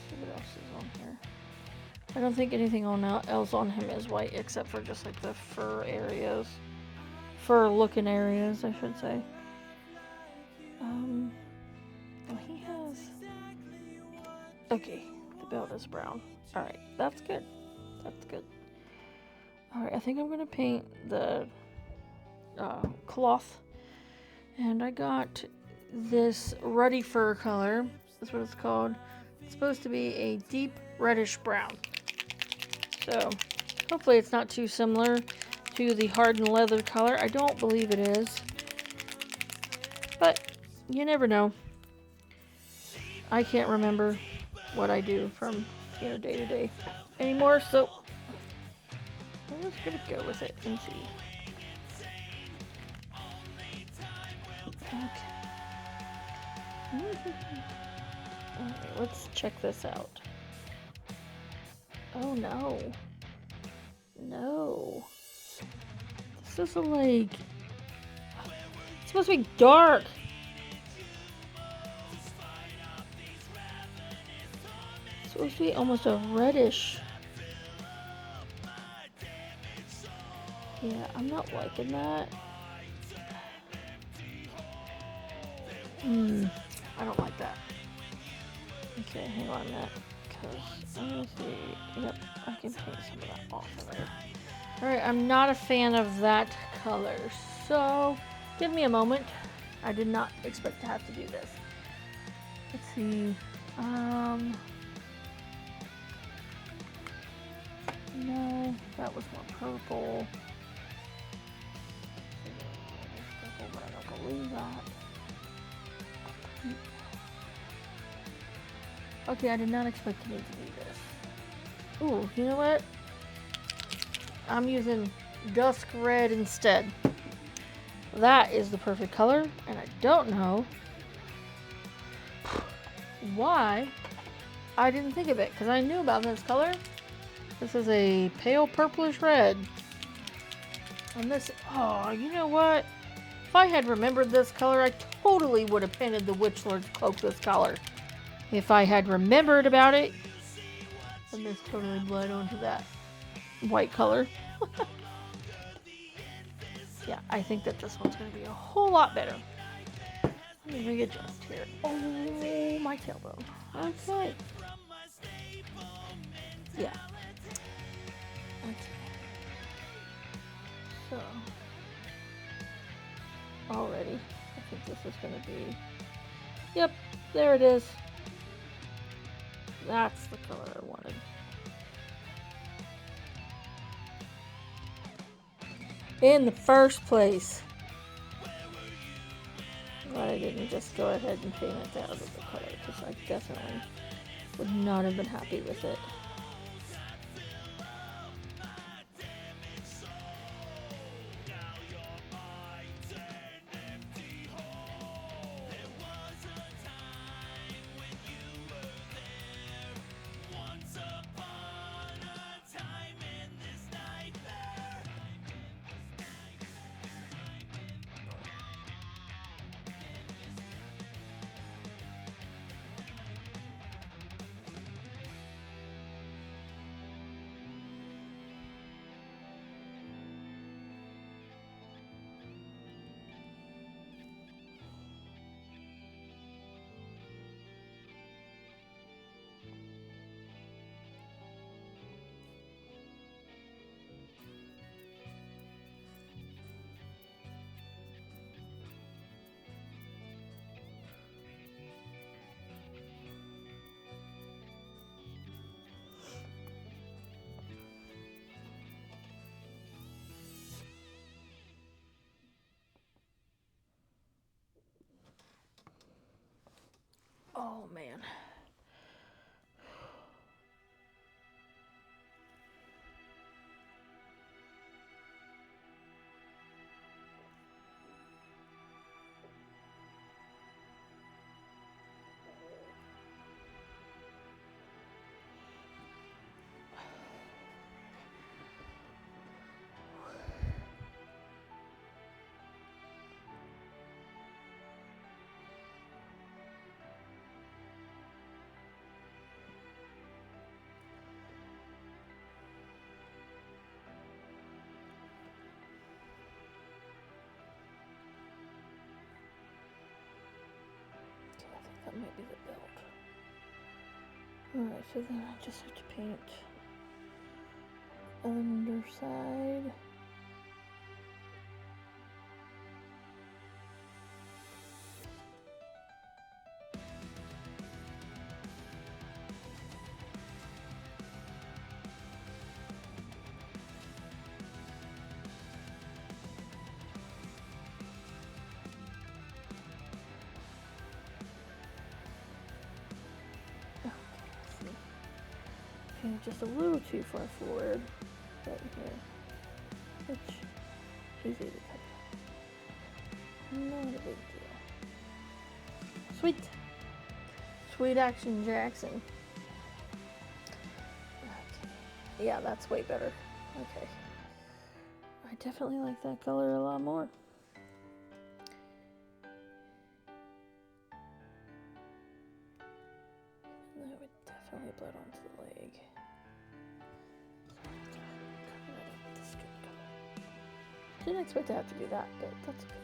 see what else is on here. I don't think anything else on him is white except for just like the fur areas, fur looking areas, I should say. Oh, he has. Okay, the belt is brown. All right, that's good. That's good. All right, I think I'm gonna paint the cloth, and I got this ruddy fur color. That's what it's called. It's supposed to be a deep reddish brown. So hopefully it's not too similar to the hardened leather color. I don't believe it is, but you never know. I can't remember what I do from day to day anymore, so I'm just gonna go with it and see. Okay. Alright, let's check this out. Oh no. No. This is like... It's supposed to be dark. It's supposed to be almost a reddish. Yeah, I'm not liking that. I don't like that. Okay, hang on a minute. Because, let me see. Yep, I can paint some of that off of there. Alright, I'm not a fan of that color. So, give me a moment. I did not expect to have to do this. Let's see. No, that was more purple. Purple, but I don't believe that. Okay, I did not expect to need to do this. Ooh, you know what? I'm using dusk red instead. That is the perfect color, and I don't know why I didn't think of it, because I knew about this color. This is a pale purplish red. And this, oh, you know what? If I had remembered this color, I totally would have painted the Witch Lord's cloak this color. If I had remembered about it, and this totally bled onto that white color. Yeah, I think that this one's going to be a whole lot better. Let me readjust here. Oh, my tailbone. Okay. Yeah. Okay. So, already, I think this is going to be... Yep, there it is. That's the color I wanted. In the first place. Glad I didn't just go ahead and paint it out of the color, because I definitely would not have been happy with it. Oh, man. might be the belt. Alright, so then I just have to paint underside. Just a little too far forward right here, which easy to cut. Not a big deal. Sweet. Sweet Action Jackson. Okay. Yeah, that's way better. Okay. I definitely like that color a lot more. And that would definitely blend onto the leg. Didn't expect to have to do that, but that's okay.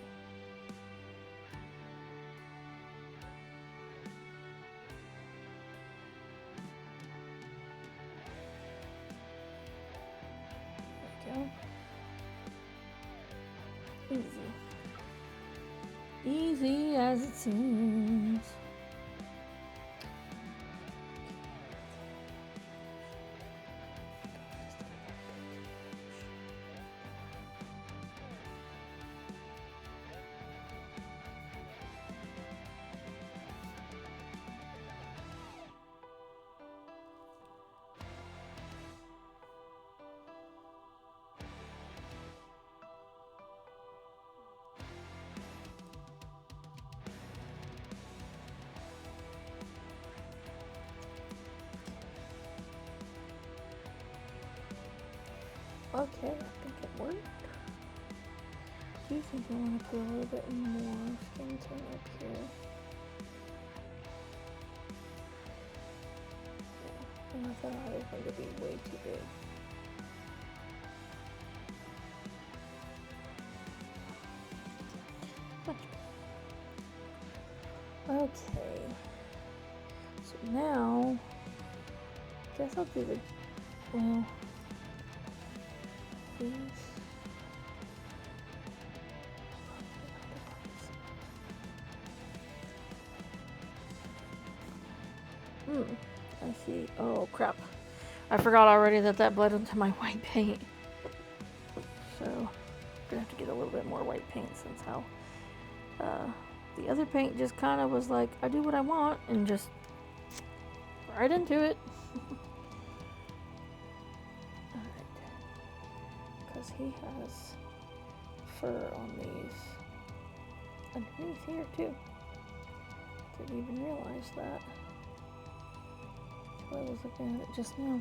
There we go. Easy. Easy as it seems. Okay, I think it worked. Do you think I want to put a little bit more skin tone up here? Yeah, and I thought I was going to be way too big. Much better. Okay. So now, I guess I'll do the, well, these. I see. Oh crap. I forgot already that bled into my white paint. So, I'm gonna have to get a little bit more white paint since how the other paint just kind of was like, I do what I want and just right into it. Because he has fur on these underneath here too. Didn't even realize that. I was looking at it just now.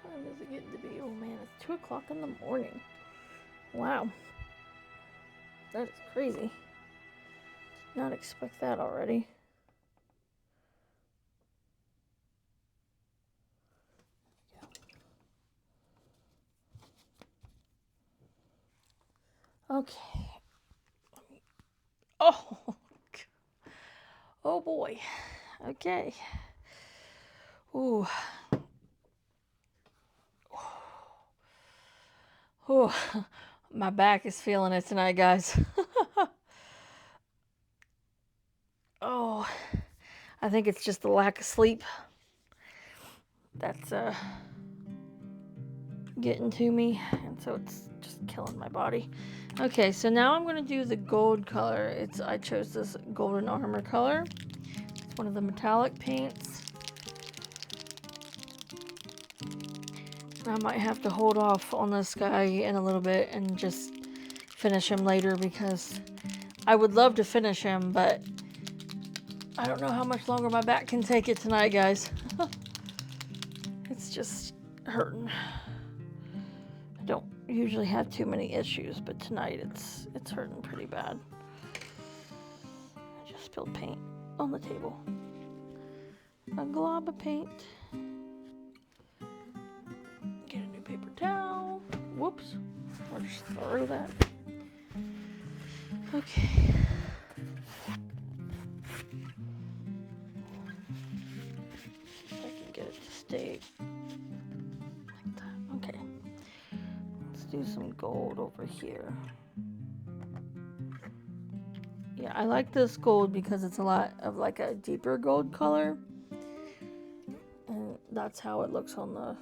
What time is it getting to be? Oh man, it's 2 o'clock in the morning. Wow. That is crazy. Did not expect that already. Okay. Oh. Oh boy. Okay. Ooh. Ooh. My back is feeling it tonight, guys. Oh. I think it's just the lack of sleep that's getting to me, and so it's just killing my body. Okay, so now I'm gonna do the gold color. I chose this golden armor color. It's one of the metallic paints. I might have to hold off on this guy in a little bit and just finish him later, because I would love to finish him, but I don't know how much longer my back can take it tonight, guys. It's just hurting. I don't usually have too many issues, but tonight it's hurting pretty bad. I just spilled paint on the table. A glob of paint. Get a new paper towel. Whoops. Or just throw that. Okay. I can get it to stay like that. Okay. Let's do some gold over here. Yeah, I like this gold because it's a lot of like a deeper gold color. And that's how it looks on the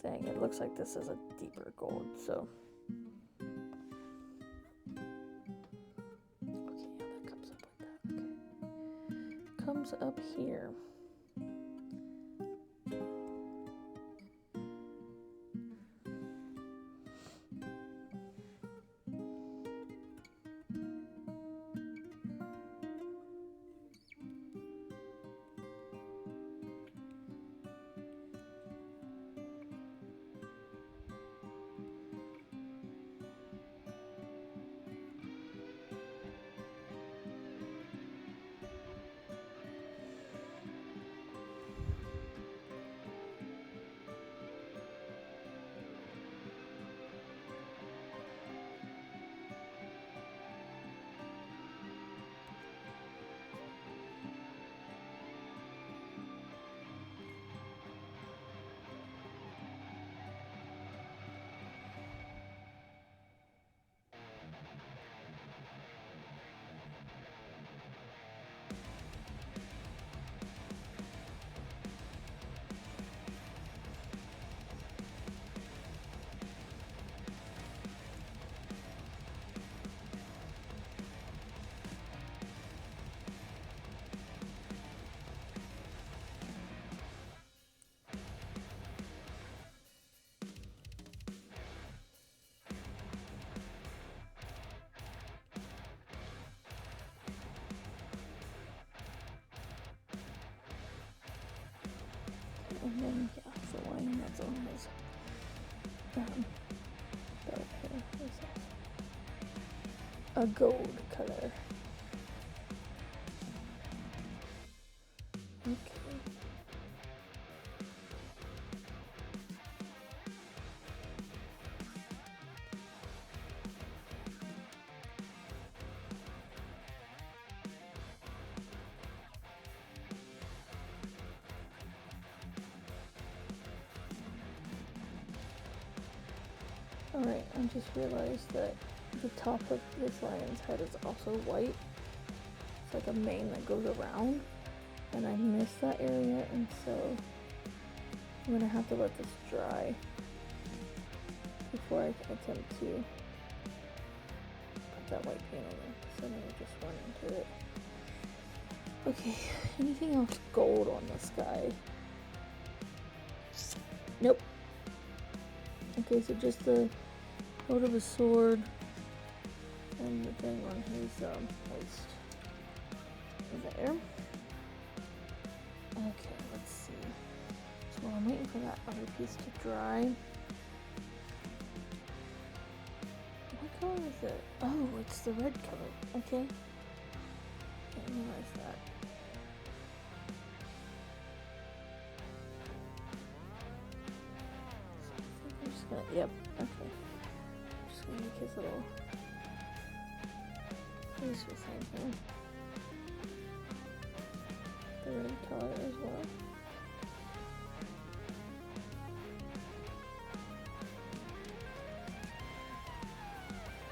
thing. It looks like this is a deeper gold, so. Okay, yeah, that comes up like that. Okay. Comes up here. And then, yeah, the line that's on his belt here is a gold color. Okay. Alright, I just realized that the top of this lion's head is also white. It's like a mane that goes around, and I missed that area, and so I'm gonna have to let this dry before I attempt to put that white paint on there, so then I just run into it. Okay, anything else gold on this guy? Nope. Okay, so just the hilt of his sword and the thing on his waist. There. Okay, let's see. Well, I'm waiting for that other piece to dry. What color is it? Oh, it's the red color. Okay. Didn't realize that. So I think I'm just gonna, yep, okay. I'm just gonna make his little piece with something. The red color as well.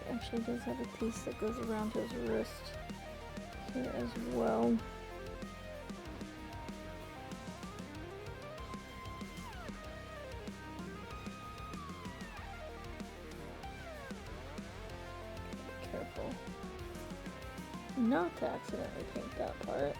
It actually does have a piece that goes around his wrist here as well. Be careful not to accidentally paint that part.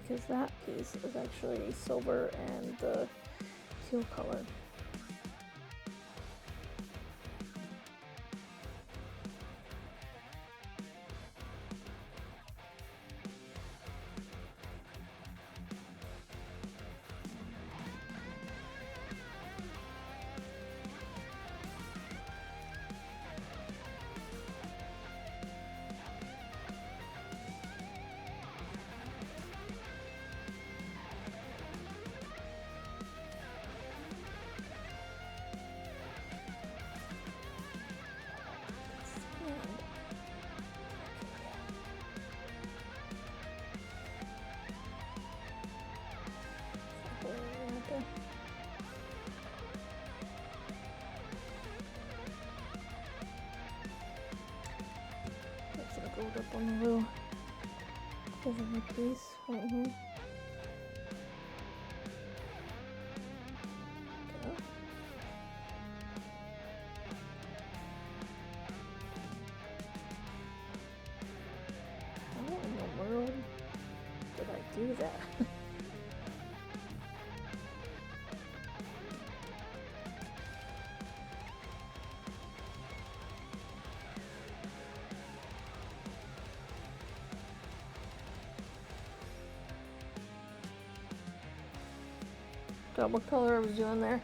Because that piece is actually silver and the teal color. That's gonna go up on the little overhead piece right here. Go. How in the world did I do that? Got what color I was doing there.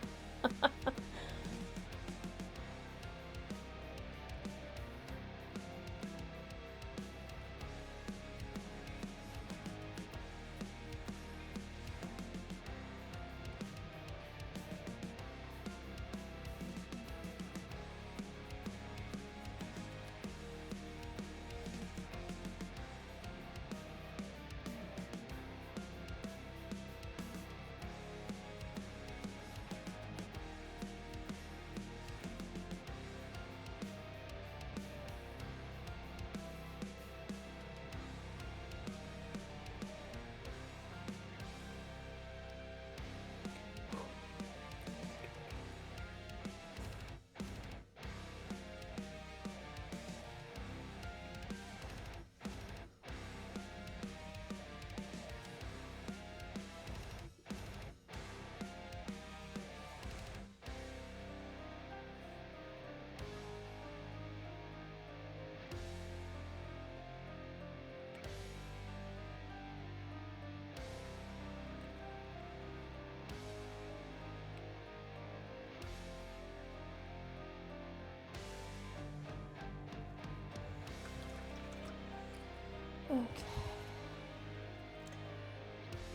Okay.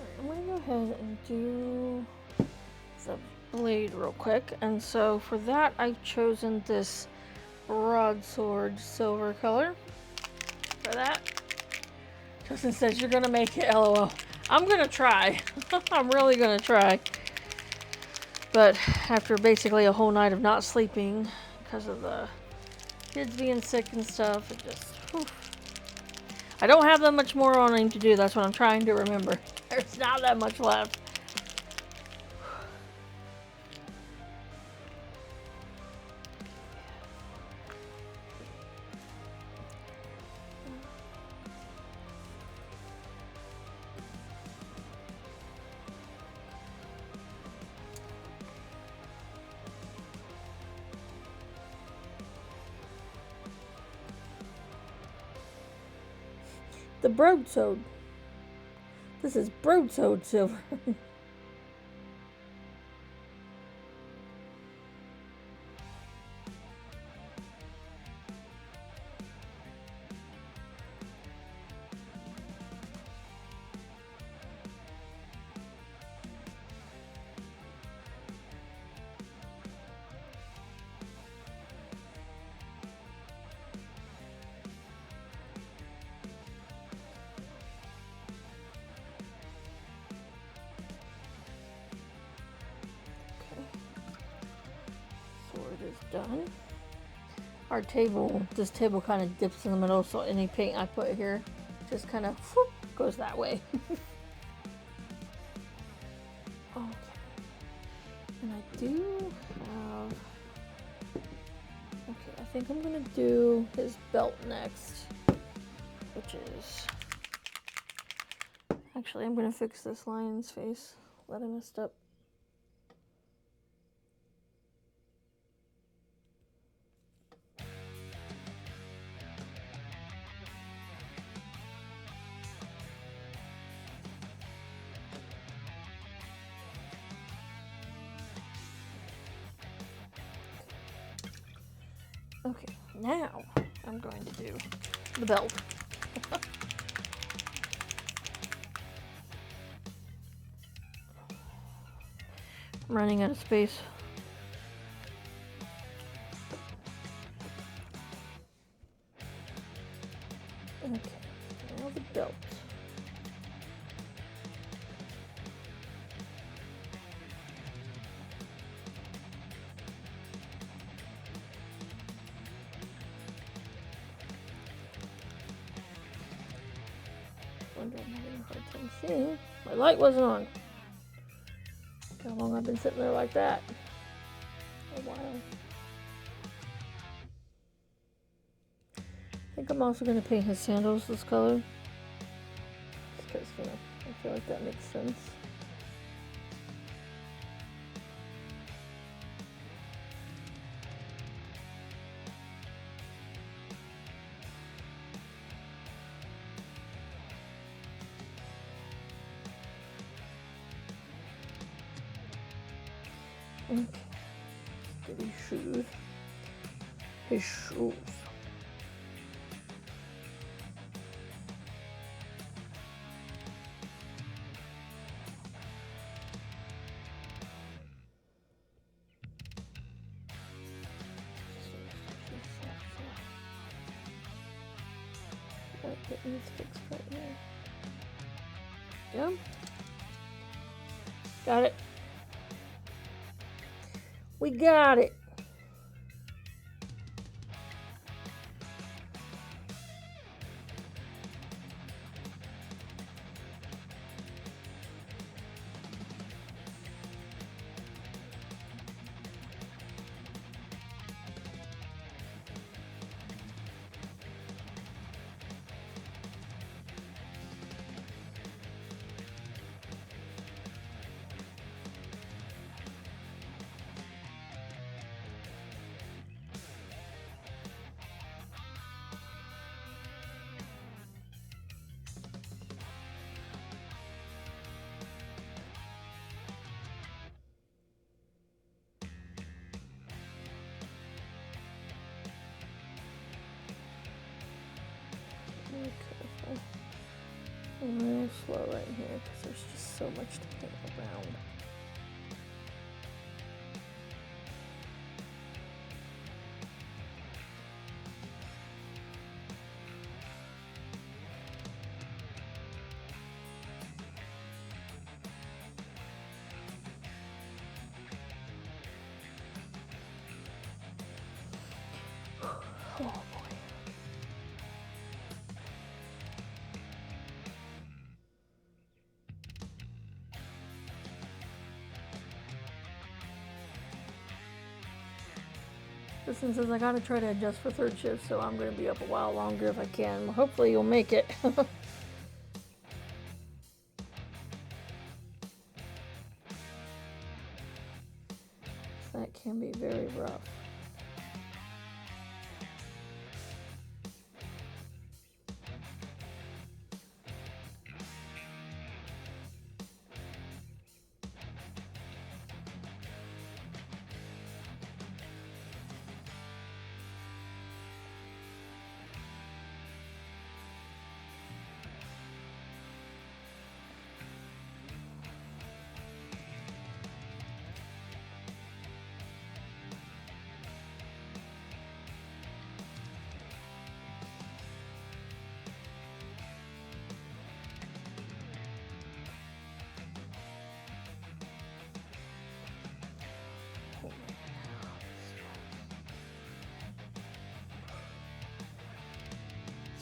Alright, I'm gonna go ahead and do the blade real quick. And so for that, I've chosen this broadsword silver color. For that, Justin says you're gonna make it, LOL. I'm gonna try. I'm really gonna try. But after basically a whole night of not sleeping because of the kids being sick and stuff, it just, whew. I don't have that much more on him to do. That's what I'm trying to remember. There's not that much left. The broadsword. This is broadsword silver. Sword is done. Our table, this table kind of dips in the middle, so any paint I put here just kind of goes that way. Okay. And I do have... Okay, I think I'm gonna do his belt next, which is... Actually, I'm gonna fix this lion's face that I messed up. Okay, now I'm going to do the belt. I'm running out of space. Okay, now the belt. Wonder I'm having a hard time seeing. My light wasn't on. How long I've been sitting there like that? A while. I think I'm also going to paint his sandals this color. Just because, you know, I feel like that makes sense. Okay. Get his shoes. His shoes. Right, that needs fixed right here. Yeah. Got it. We got it. Careful. I'm real slow right here because there's just so much to paint around. Oh boy. Kristen says I gotta try to adjust for third shift, so I'm gonna be up a while longer if I can. Well, hopefully you'll make it. That can be very rough.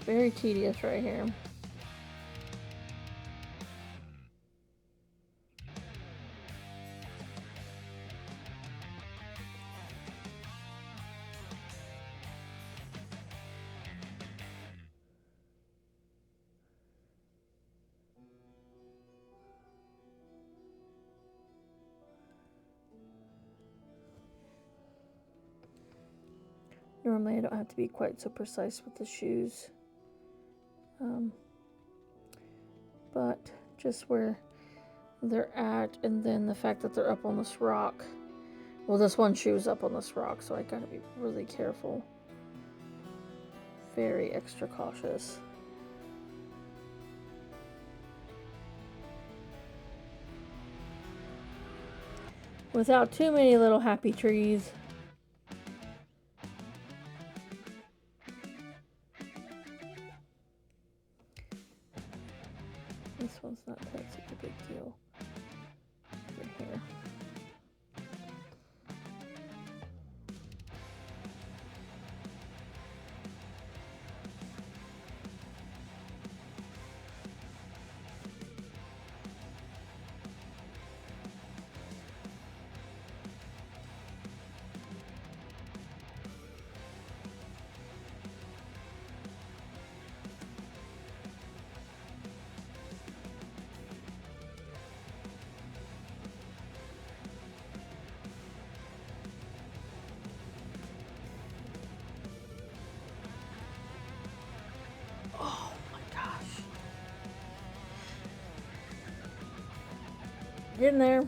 Very tedious right here. Normally I don't have to be quite so precise with the shoes. But just where they're at, and then the fact that they're up on this rock. Well, this one shoe's up on this rock, so I gotta be really careful. Very extra cautious. Without too many little happy trees. This one's not quite such a big deal. Right here. Getting there.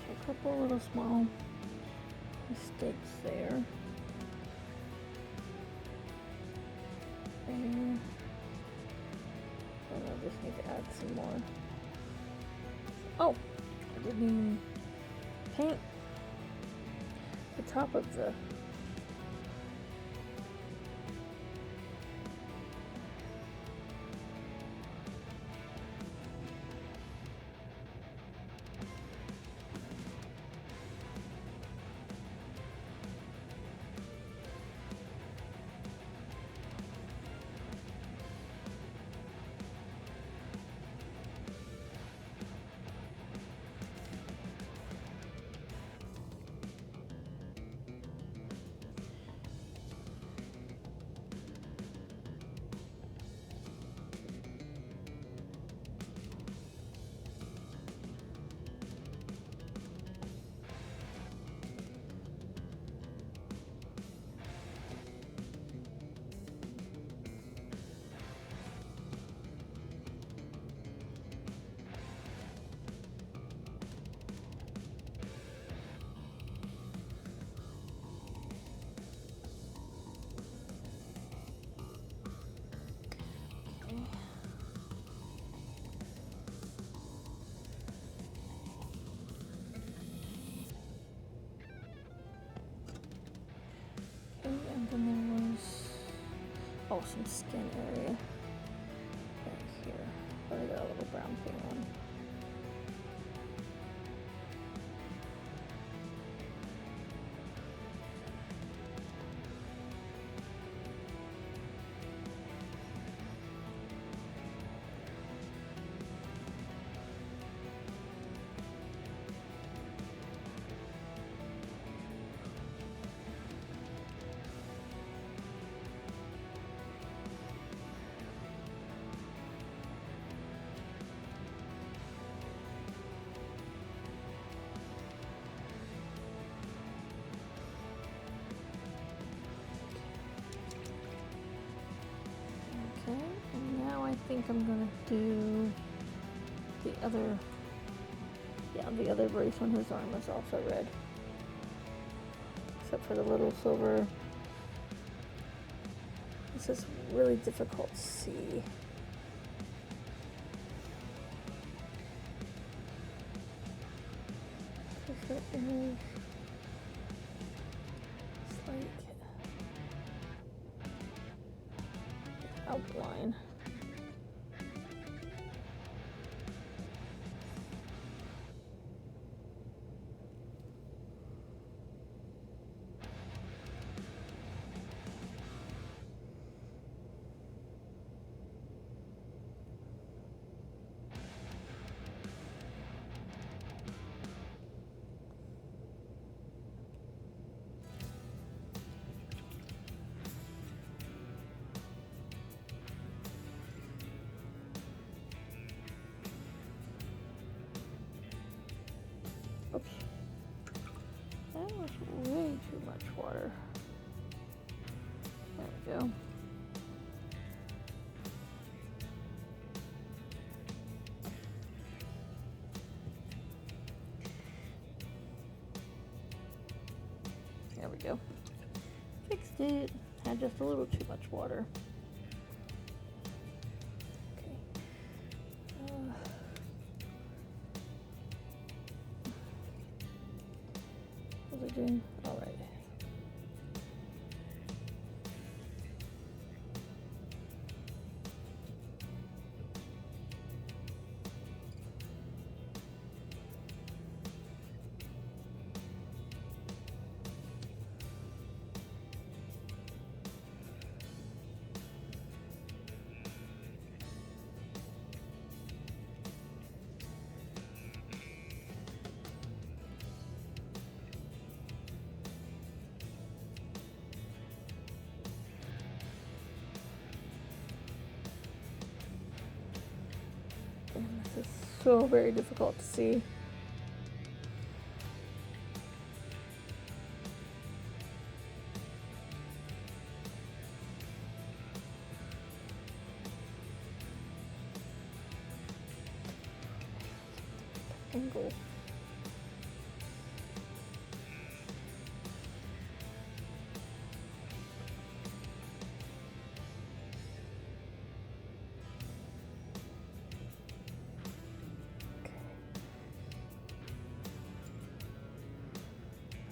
A couple little small mistakes there. And I just need to add some more. Oh, I didn't even paint the top of the and then there was some skin area back here. But I got a little brown thing on. think I'm gonna do the other, the other bracelet whose arm is also red. Except for the little silver. This is really difficult to see. There is slight outline. Oops. That was way too much water. There we go. There we go. Fixed it. Had just a little too much water. How's it doing? All right. And this is so very difficult to see. Angle.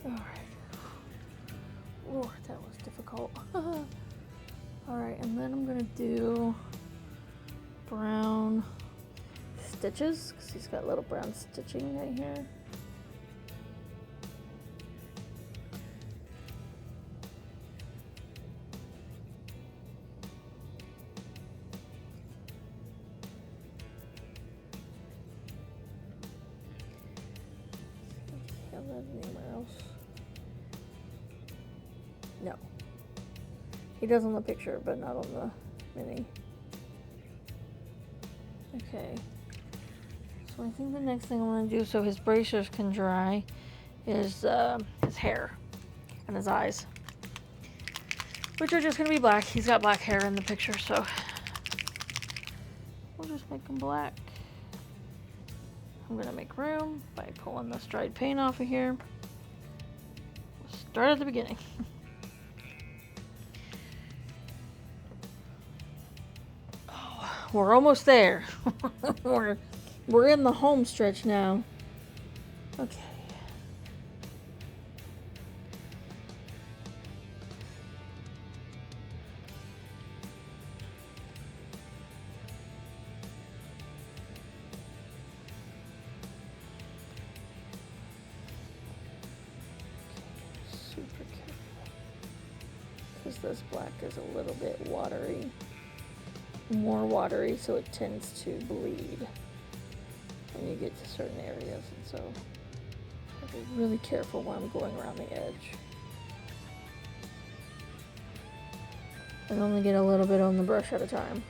All right. Lord, that was difficult. All right, and then I'm gonna do brown stitches because he's got little brown stitching right here. Anywhere else? No. He does on the picture, but not on the mini. Okay. So I think the next thing I'm going to do so his bracers can dry is his hair and his eyes, which are just going to be black. He's got black hair in the picture, so we'll just make them black. I'm going to make room by pulling this dried paint off of here. We'll start at the beginning. Oh, we're almost there. We're in the home stretch now. Okay. Super careful. Because this black is a little bit watery. More watery, so it tends to bleed when you get to certain areas, and so I'll be really careful when I'm going around the edge. And only get a little bit on the brush at a time.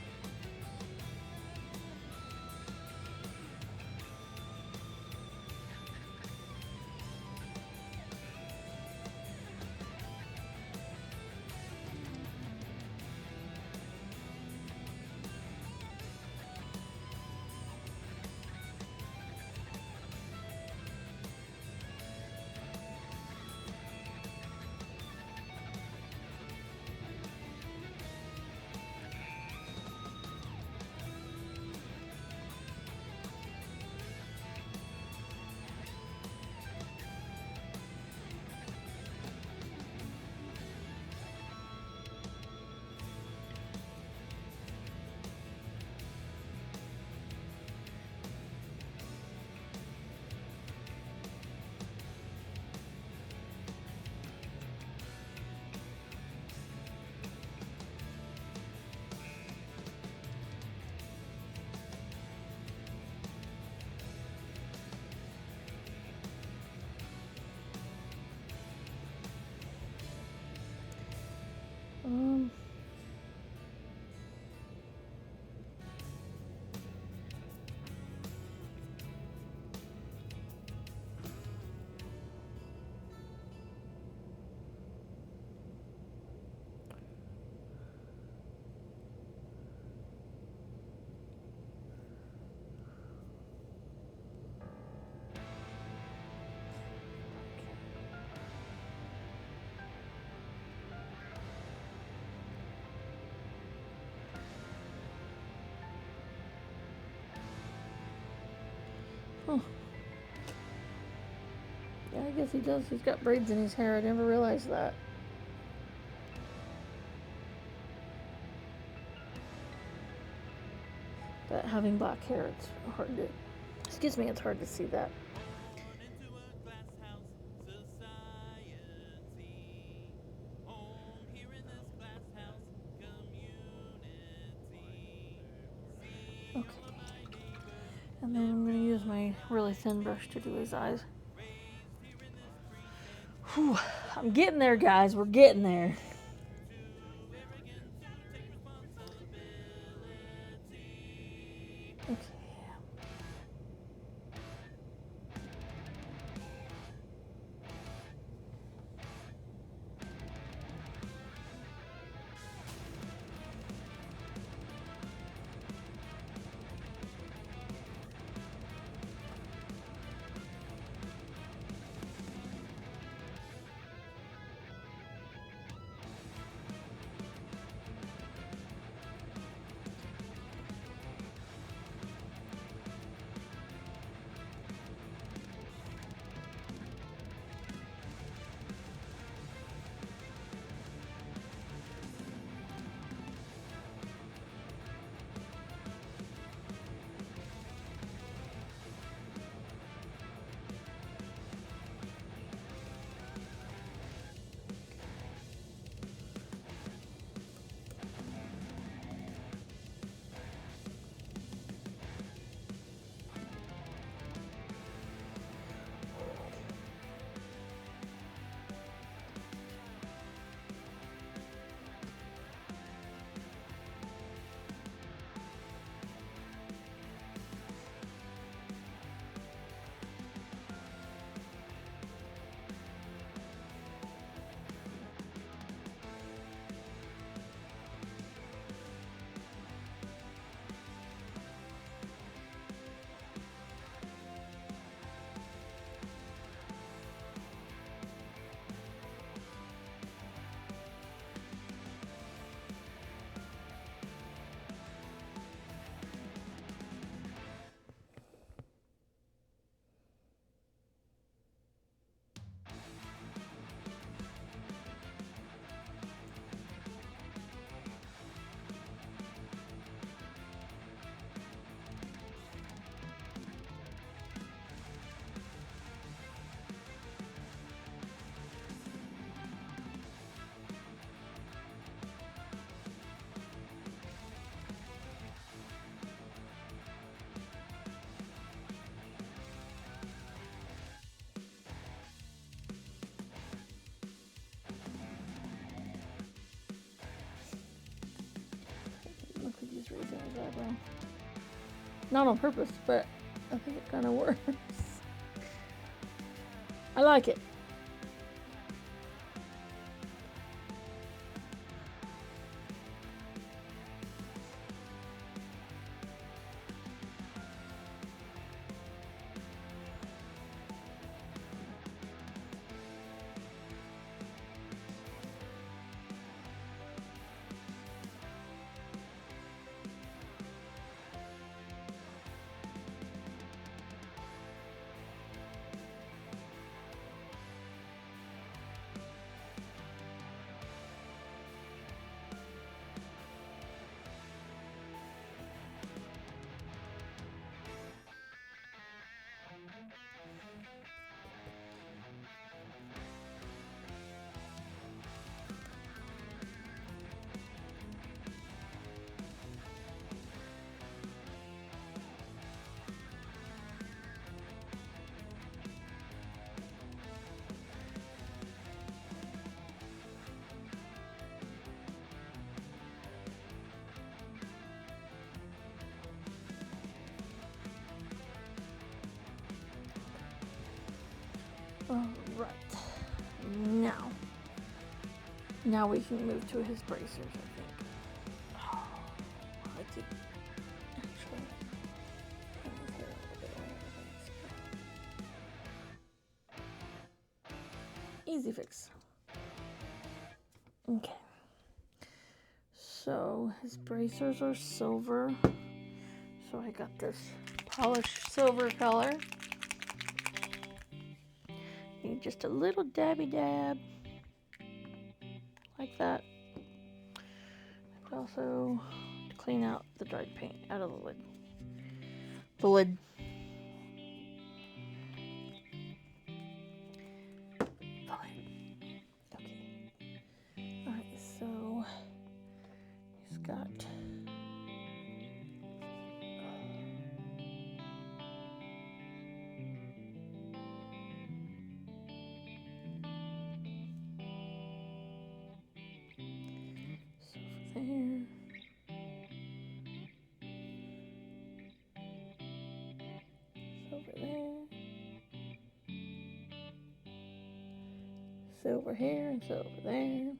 Yeah, I guess he does. He's got braids in his hair. I never realized that. But having black hair, it's hard to... Excuse me, it's hard to see that. Okay. And then I'm going to use my really thin brush to do his eyes. Whew. I'm getting there, guys. We're getting there. Okay. Looks like he's raising his eyebrow. Not on purpose, but I think it kind of works. I like it. Alright. Now we can move to his bracers, I think. Oh, I could actually put his hair a little bit longer. Easy fix. Okay. So his bracers are silver. So I got this polished silver color. need just a little dabby dab. Like that. And also to clean out the dried paint out of the lid. The lid. Okay. Alright, so he's got silver here and silver there.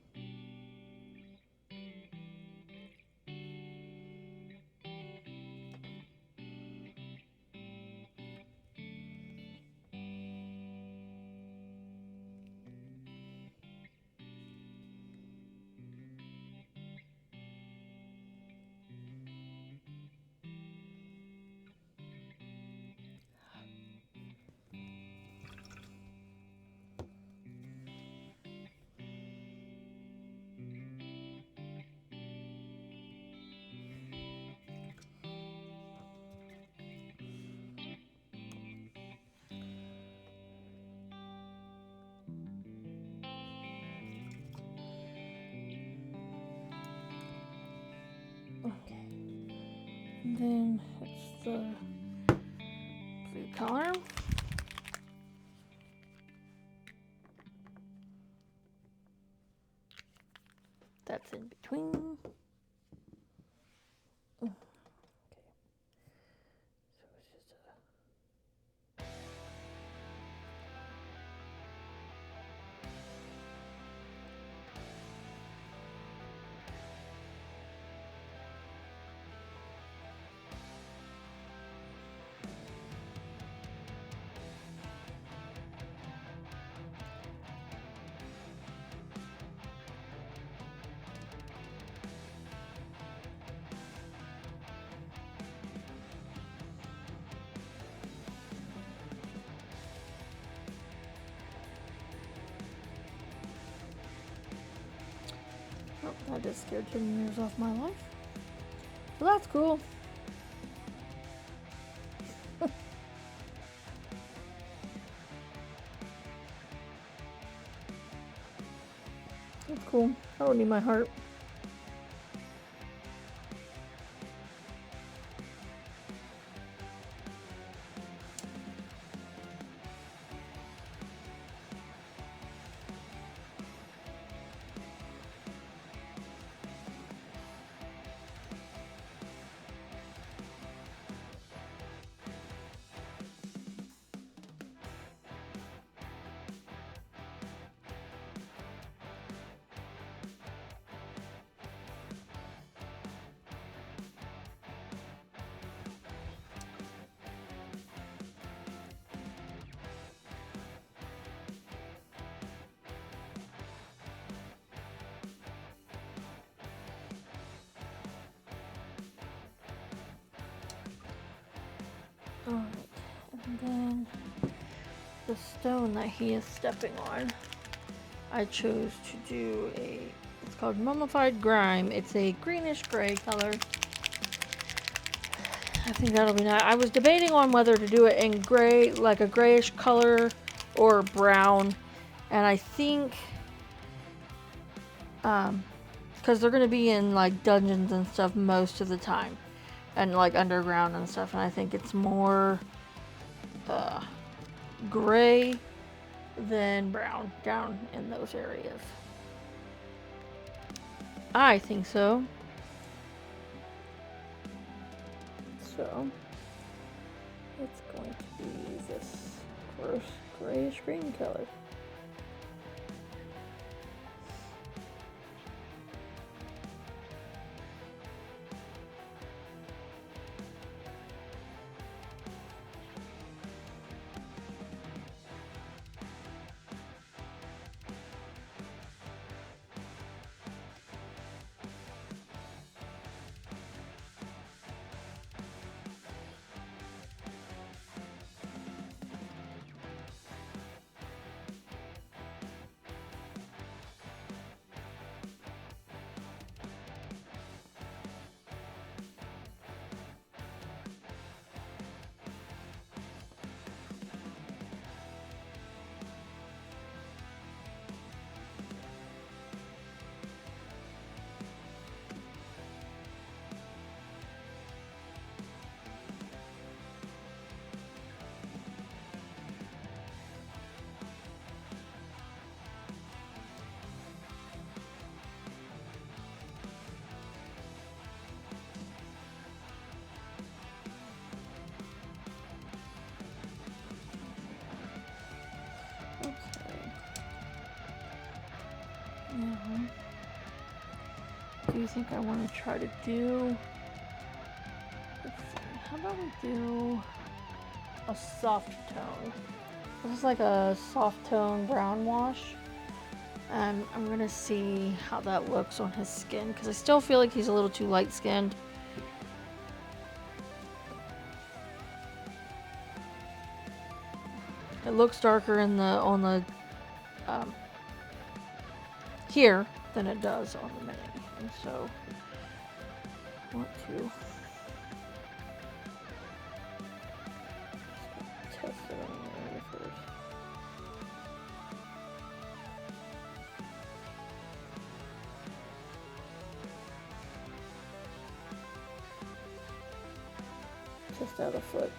Okay. And then it's the blue color. That's in between. Okay. So it's just that just scared 10 years off my life. Well, that's cool. That's cool. I don't need my heart. Alright, and then the stone that he is stepping on, I chose to do it's called Mummified Grime. It's a greenish gray color. I think that'll be nice. I was debating on whether to do it in gray, like a grayish color, or brown. And I think, because they're going to be in like dungeons and stuff most of the time. And like underground and stuff, and I think it's more gray than brown down in those areas. I think so. So it's going to be this gross grayish green color. Now, do you think I want to try to do... Let's see, how about we do a soft tone? This is like a soft tone brown wash. And I'm going to see how that looks on his skin, because I still feel like he's a little too light skinned. It looks darker in the on the here than it does on the mini, and so I want to test it on the mini first. Test out a foot.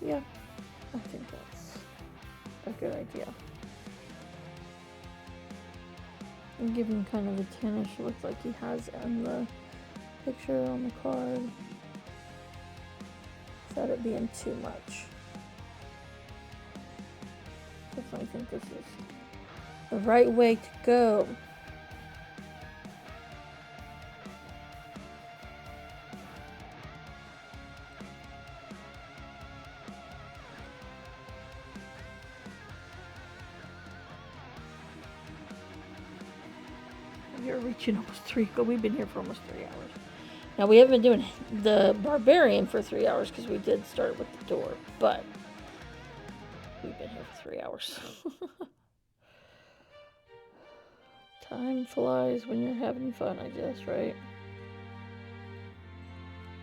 Yeah, I think that's a good idea. And give him kind of the tannish look like he has in the picture on the card, without it being too much. Definitely think this is the right way to go. We're reaching almost 3, but we've been here for almost 3 hours. Now we haven't been doing the Barbarian for 3 hours because we did start with the door, but we've been here for 3 hours. Time flies when you're having fun, I guess, right?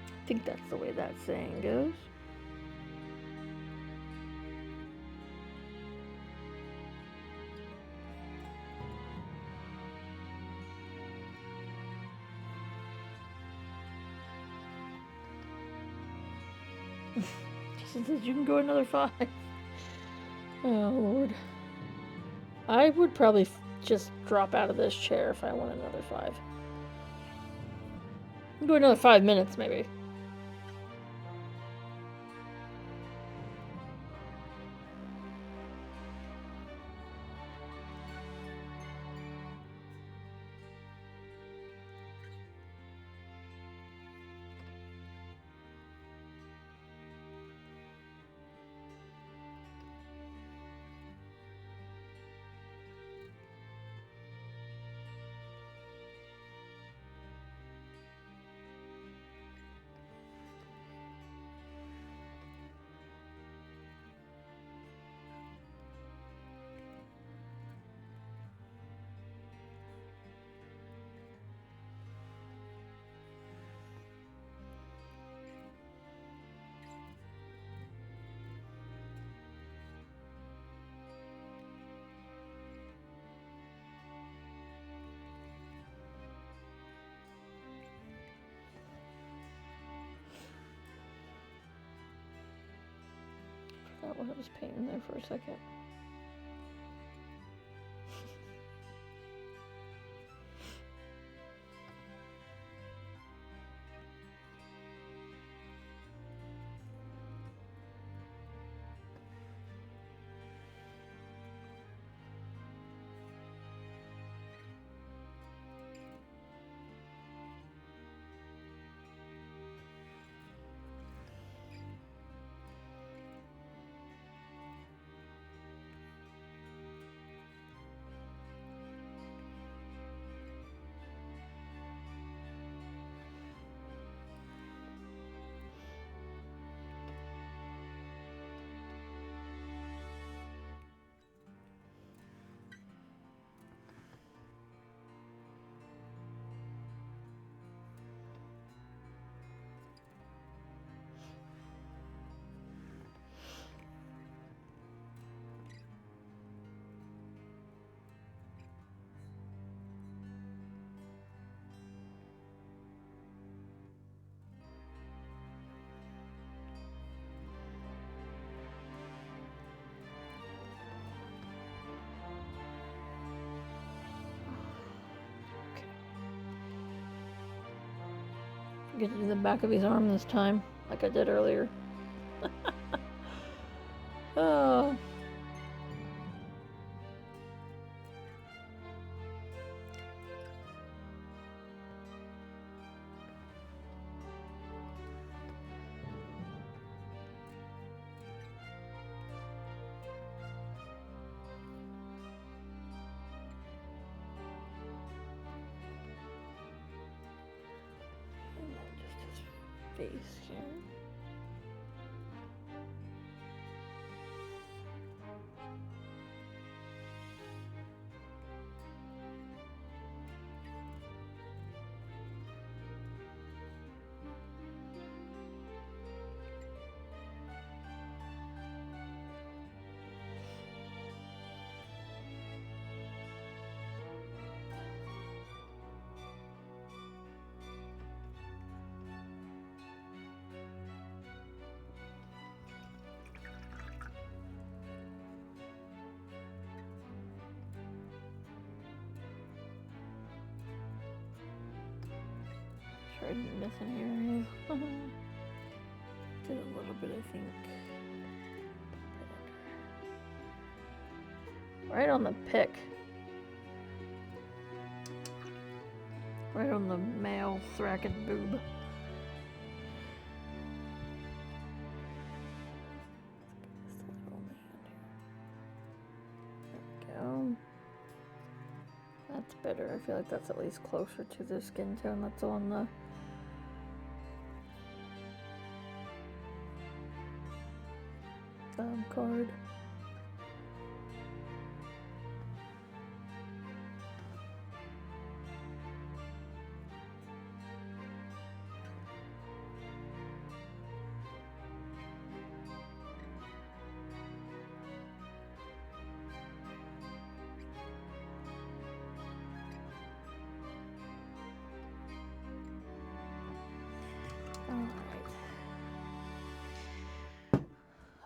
I think that's the way that saying goes. She says you can go another 5. Oh, Lord. I would probably just drop out of this chair if I want another 5. Go another 5 minutes, maybe. Forgot what I was painting there for a second. Get to do the back of his arm this time, like I did earlier. Oh. And then just his face here. Sure I didn't miss any areas. Did a little bit, I think. Right on the pick. Right on the male Thraken boob. There we go. That's better. I feel like that's at least closer to the skin tone that's on the card.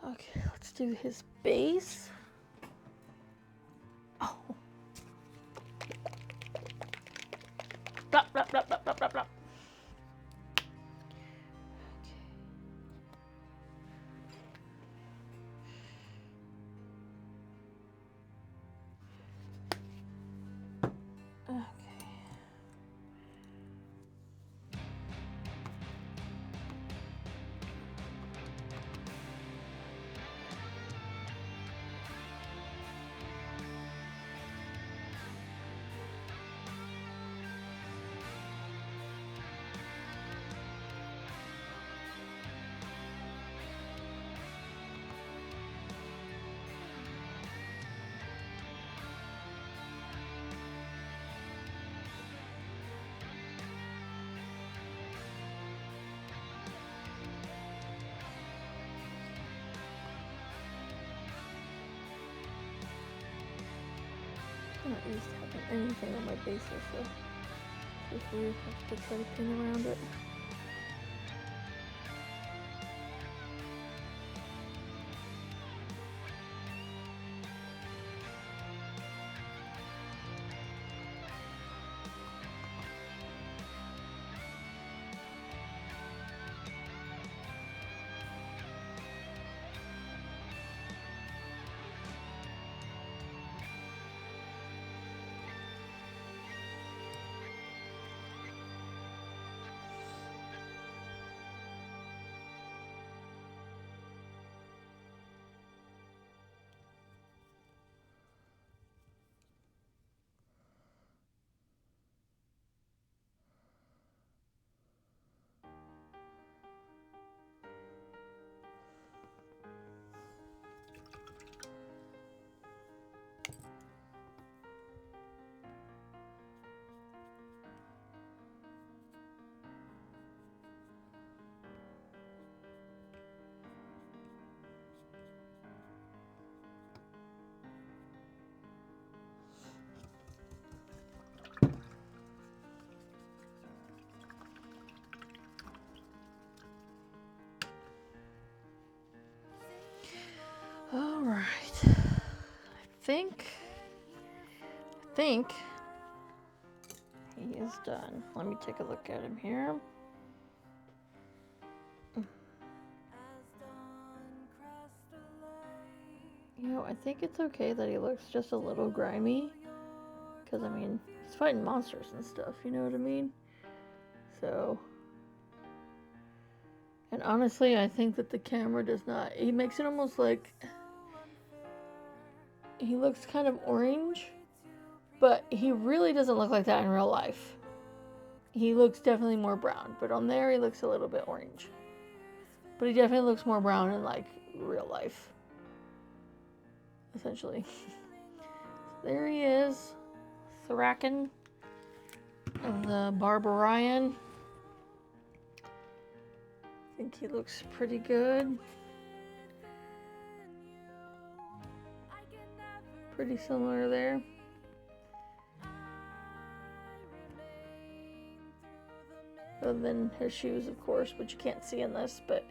Okay, let's do his base. Oh. Blop, blop, blop, blop, blop, blop, blop. Okay. I'm not used to having anything on my bases, so it's just weird. I have to try to pin around it. All right. I think he is done. Let me take a look at him here. You know, I think it's okay that he looks just a little grimy. Because, I mean, he's fighting monsters and stuff, you know what I mean? So... And honestly, I think that the camera does not... He makes it almost like... He looks kind of orange. But he really doesn't look like that in real life. He looks definitely more brown. But on there, he looks a little bit orange. But he definitely looks more brown in, like, real life. Essentially. So there he is. Thraken the Barbarian. I think he looks pretty good. Pretty similar there. Other than his shoes, of course, which you can't see in this, but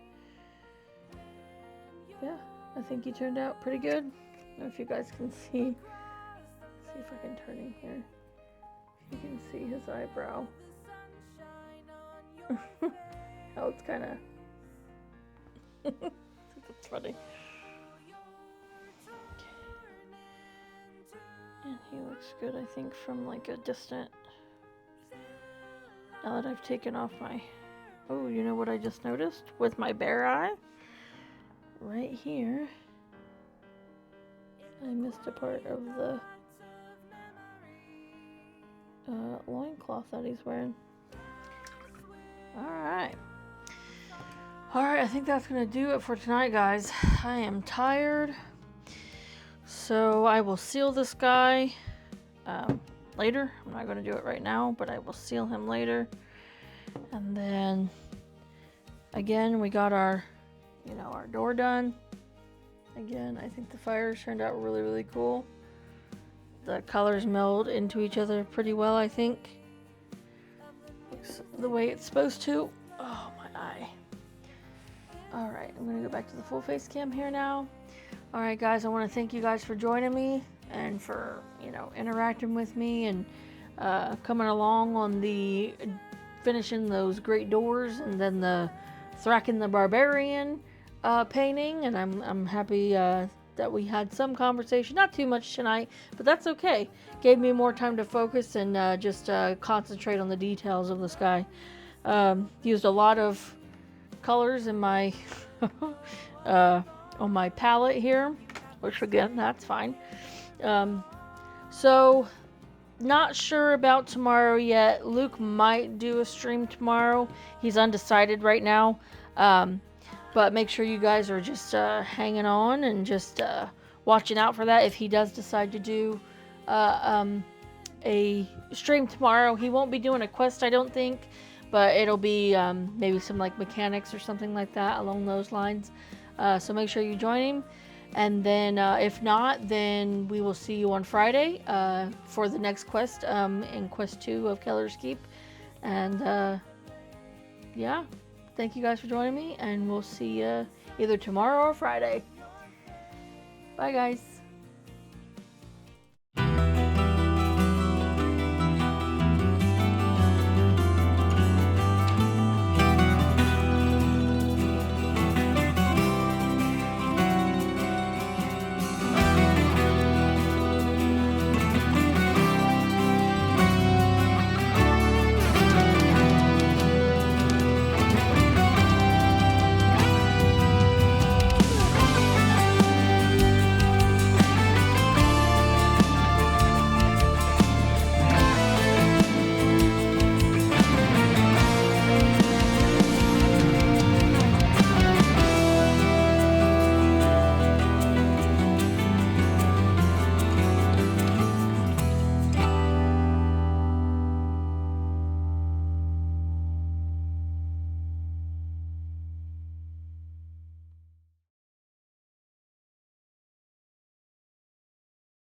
yeah, I think he turned out pretty good. I don't know if you guys can see. See if I can turn him here. If you can see his eyebrow. How it's kind of... It's funny. And he looks good, I think, from like a distant... Now that I've taken off my... Oh, you know what I just noticed? With my bare eye? Right here. I missed a part of the loincloth that he's wearing. Alright. Alright, I think that's going to do it for tonight, guys. I am tired. So I will seal this guy later. I'm not going to do it right now, but I will seal him later. And then, again, we got our, you know, our door done. Again, I think the fires turned out really, really cool. The colors meld into each other pretty well, I think. Looks the way it's supposed to. Oh, my eye. Alright, I'm going to go back to the full face cam here now. Alright, guys, I want to thank you guys for joining me and for, you know, interacting with me and coming along on the finishing those great doors and then the Thraken the Barbarian painting. And I'm happy that we had some conversation. Not too much tonight, but that's okay. Gave me more time to focus and just concentrate on the details of this guy. Used a lot of colors in my on my palette here, which again, that's fine. So not sure about tomorrow yet. Luke might do a stream tomorrow. He's undecided right now. But make sure you guys are just hanging on and just watching out for that if he does decide to do a stream tomorrow. He won't be doing a quest, I don't think, but it'll be maybe some like mechanics or something like that along those lines. So make sure you join him. And then if not, then we will see you on Friday for the next quest in Quest 2 of Keller's Keep. And yeah, thank you guys for joining me, and we'll see you either tomorrow or Friday. Bye, guys.